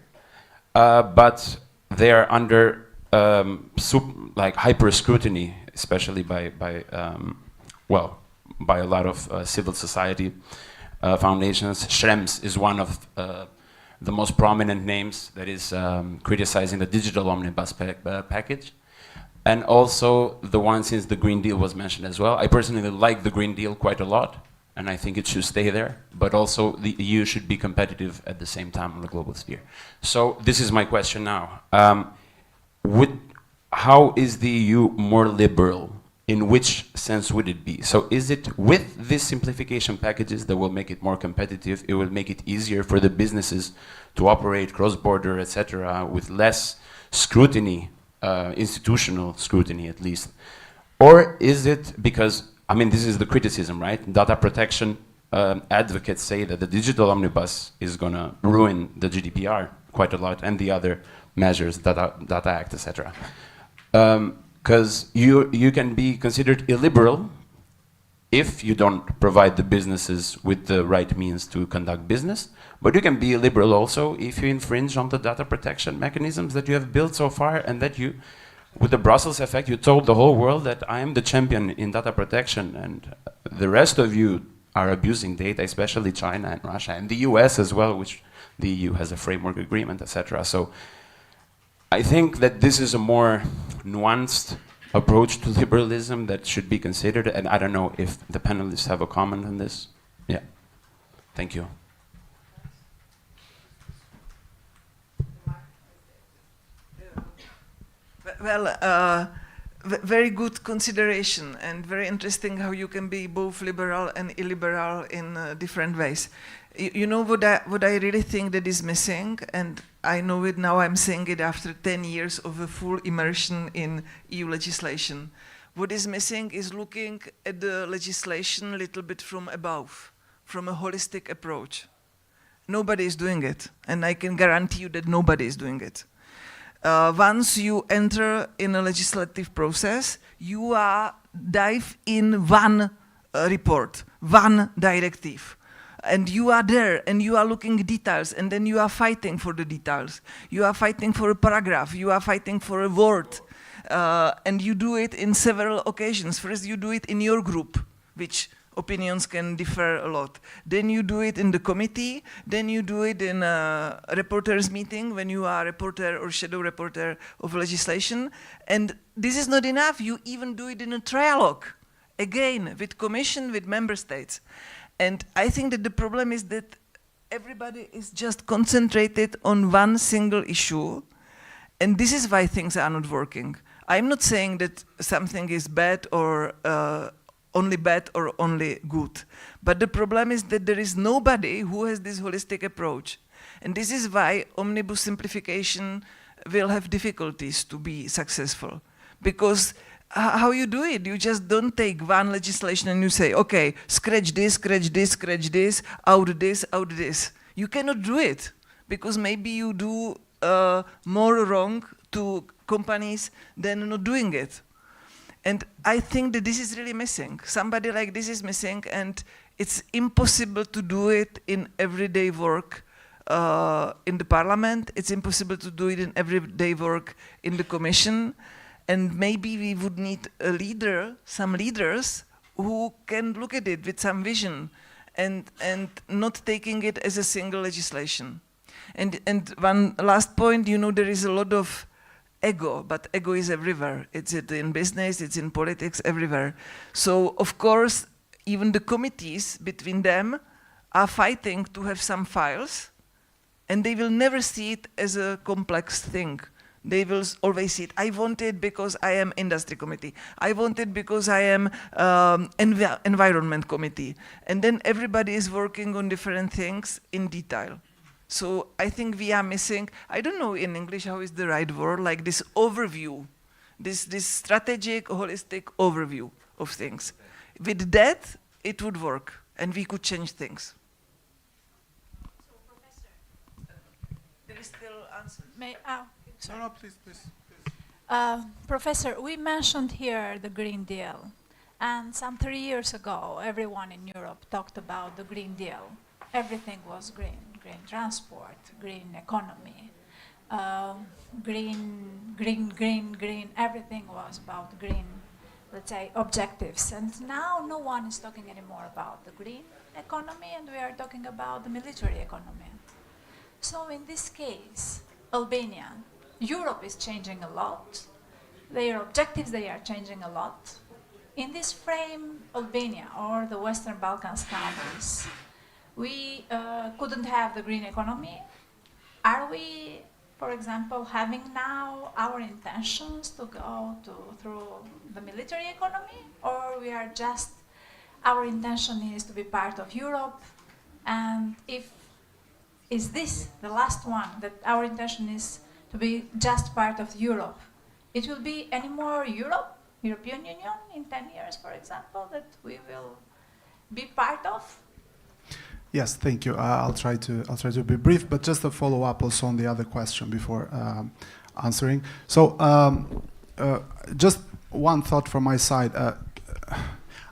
but they are under hyper scrutiny, especially by a lot of civil society foundations. Schrems is one of the most prominent names that is criticizing the digital omnibus package, and also the one since the Green Deal was mentioned as well. I personally like the Green Deal quite a lot, and I think it should stay there, but also the EU should be competitive at the same time on the global sphere. So this is my question now. How is the EU more liberal? In which sense would it be? So is it with these simplification packages that will make it more competitive, it will make it easier for the businesses to operate cross-border, etc., with less scrutiny, institutional scrutiny at least? Or is it because, I mean, this is the criticism, right? Data protection advocates say that the digital omnibus is going to ruin the GDPR quite a lot and the other measures, Data Act, etc. Because you can be considered illiberal if you don't provide the businesses with the right means to conduct business, but you can be illiberal also if you infringe on the data protection mechanisms that you have built so far, and that you, with the Brussels effect, you told the whole world that I am the champion in data protection, and the rest of you are abusing data, especially China and Russia, and the US as well, which the EU has a framework agreement, etc. So I think that this is a more nuanced approach to liberalism that should be considered, and I don't know if the panelists have a comment on this. Yeah, thank you. Well, very good consideration, and very interesting how you can be both liberal and illiberal in different ways. You know what I really think that is missing, and I know it now, I'm saying it after 10 years of a full immersion in EU legislation. What is missing is looking at the legislation a little bit from above, from a holistic approach. Nobody is doing it, and I can guarantee you that nobody is doing it. Once you enter in a legislative process, you are dive in one report, one directive. And you are there, and you are looking at details, and then you are fighting for the details. You are fighting for a paragraph, you are fighting for a word. And you do it in several occasions. First, you do it in your group, which opinions can differ a lot. Then you do it in the committee, then you do it in a reporters meeting when you are a reporter or shadow reporter of legislation. And this is not enough, you even do it in a trialogue, again, with Commission, with member states. And I think that the problem is that everybody is just concentrated on one single issue, and this is why things are not working. I'm not saying that something is bad or only bad or only good, but the problem is that there is nobody who has this holistic approach. And this is why omnibus simplification will have difficulties to be successful, because how you do it? You just don't take one legislation and you say, okay, scratch this, scratch this, scratch this, out this, out this. You cannot do it, because maybe you do more wrong to companies than not doing it. And I think that this is really missing. Somebody like this is missing, and it's impossible to do it in everyday work in the parliament. It's impossible to do it in everyday work in the commission. And maybe we would need a leader, some leaders, who can look at it with some vision and not taking it as a single legislation. And one last point, you know, there is a lot of ego, but ego is everywhere. It's in business, it's in politics, everywhere. So, of course, even the committees between them are fighting to have some files, and they will never see it as a complex thing. They will always see it. I want it because I am industry committee. I want it because I am environment committee. And then everybody is working on different things in detail. So I think we are missing, I don't know in English how is the right word, like this overview, this strategic, holistic overview of things. With that, it would work, and we could change things. So, Professor, there is still answers. No, please. Professor, we mentioned here the Green Deal, and some 3 years ago, everyone in Europe talked about the Green Deal. Everything was green. Green transport, green economy, green, everything was about green, let's say, objectives. And now no one is talking anymore about the green economy, and we are talking about the military economy. So in this case, Albania, Europe is changing a lot. Their objectives, they are changing a lot. In this frame, Albania or the Western Balkans countries, we couldn't have the green economy. Are we, for example, having now our intentions to go through the military economy, or we are just, our intention is to be part of Europe, and is this the last one, that our intention is to be just part of Europe? It will be any more European Union in 10 years, for example, that we will be part of? Yes, thank you. I'll try to be brief, but just a follow up also on the other question before answering. So, just one thought from my side.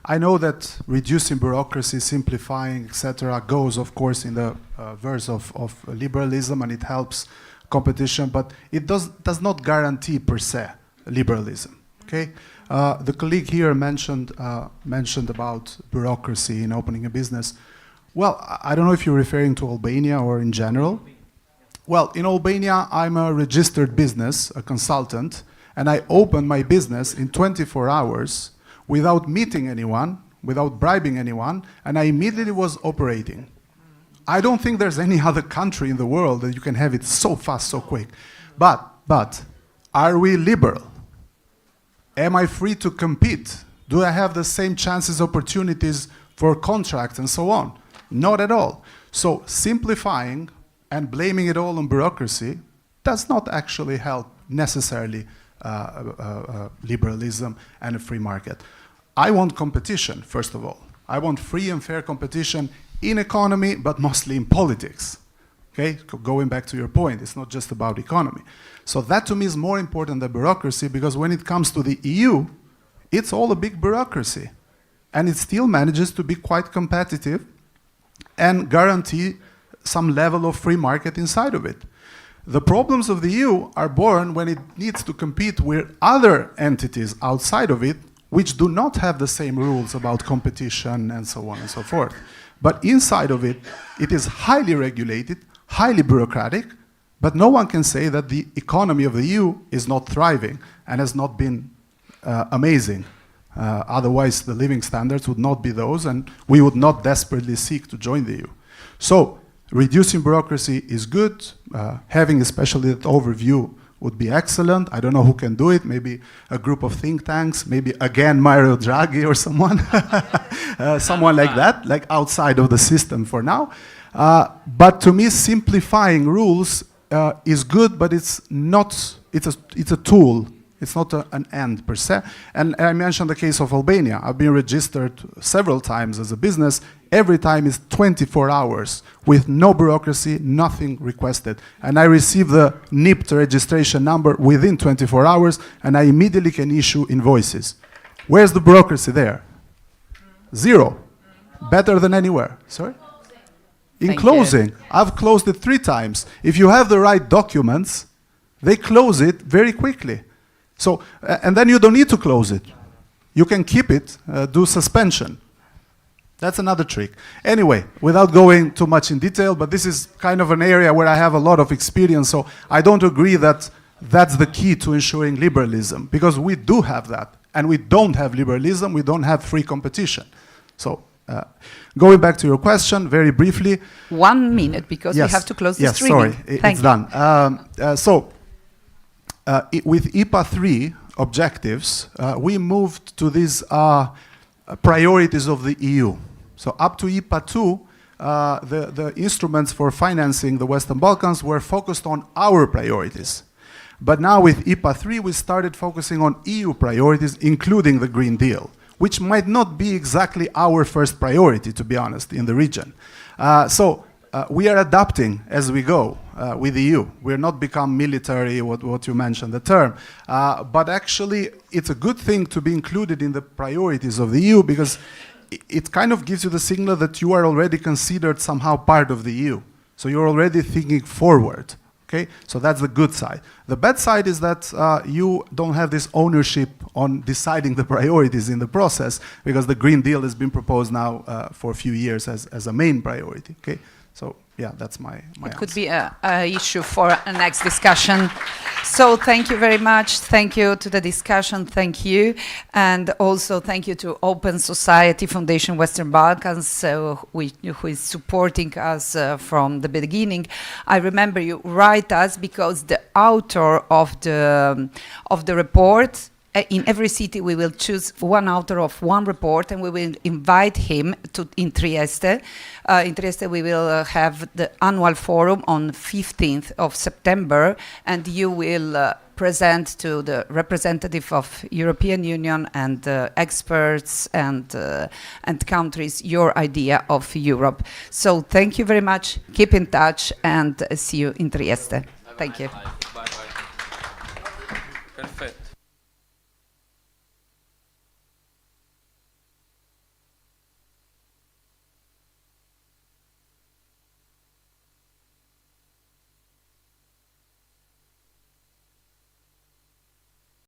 I know that reducing bureaucracy, simplifying, etc., goes, of course, in the verse of liberalism, and it helps competition, but it does not guarantee per se liberalism. Okay. The colleague here mentioned about bureaucracy in opening a business. Well, I don't know if you're referring to Albania or in general. Well, in Albania, I'm a registered business, a consultant, and I opened my business in 24 hours without meeting anyone, without bribing anyone, and I immediately was operating. I don't think there's any other country in the world that you can have it so fast, so quick. But are we liberal? Am I free to compete? Do I have the same chances, opportunities for contracts and so on? Not at all. So simplifying and blaming it all on bureaucracy does not actually help necessarily liberalism and a free market. I want competition, first of all. I want free and fair competition in economy, but mostly in politics. Okay, going back to your point, it's not just about economy. So that to me is more important than bureaucracy, because when it comes to the EU, it's all a big bureaucracy. And it still manages to be quite competitive and guarantee some level of free market inside of it. The problems of the EU are born when it needs to compete with other entities outside of it, which do not have the same rules about competition and so on and so forth. But inside of it, it is highly regulated, highly bureaucratic, but no one can say that the economy of the EU is not thriving and has not been amazing. Otherwise, the living standards would not be those, and we would not desperately seek to join the EU. So, reducing bureaucracy is good. Having especially that overview would be excellent. I don't know who can do it. Maybe a group of think tanks. Maybe again Mario Draghi or someone, someone like that, like outside of the system for now. But to me, simplifying rules is good, but it's not. It's a tool. It's not an end per se. And I mentioned the case of Albania. I've been registered several times as a business. Every time is 24 hours with no bureaucracy, nothing requested. And I receive the NIPT registration number within 24 hours, and I immediately can issue invoices. Where's the bureaucracy there? Zero. Better than anywhere. Sorry? In Thank closing, you. I've closed it 3 times. If you have the right documents, they close it very quickly. So, and then you don't need to close it. You can keep it, do suspension. That's another trick. Anyway, without going too much in detail, but this is kind of an area where I have a lot of experience, so I don't agree that that's the key to ensuring liberalism, because we do have that, and we don't have liberalism, we don't have free competition. So, going back to your question, very briefly. 1 minute, because we have to close the streaming. Sorry, it's done. With IPA 3 objectives, we moved to these priorities of the EU. So up to IPA 2, the instruments for financing the Western Balkans were focused on our priorities. But now with IPA 3, we started focusing on EU priorities, including the Green Deal, which might not be exactly our first priority, to be honest, in the region. We are adapting as we go with the EU. We're not become military, what you mentioned, the term. But actually, it's a good thing to be included in the priorities of the EU, because it kind of gives you the signal that you are already considered somehow part of the EU. So you're already thinking forward. Okay? So that's the good side. The bad side is that you don't have this ownership on deciding the priorities in the process, because the Green Deal has been proposed now for a few years as a main priority. Okay? So yeah, that's my It could be an issue for a next discussion. So thank you very much. Thank you to the discussion. Thank you. And also thank you to Open Society Foundation Western Balkans, who is supporting us from the beginning. I remember you write us because the author of the report, in every city we will choose one author of one report, and we will invite him in Trieste. In Trieste we will have the annual forum on 15th of September, and you will present to the representative of European Union and experts and countries your idea of Europe. So thank you very much. Keep in touch, and see you in Trieste. Thank you. Bye. Perfetto.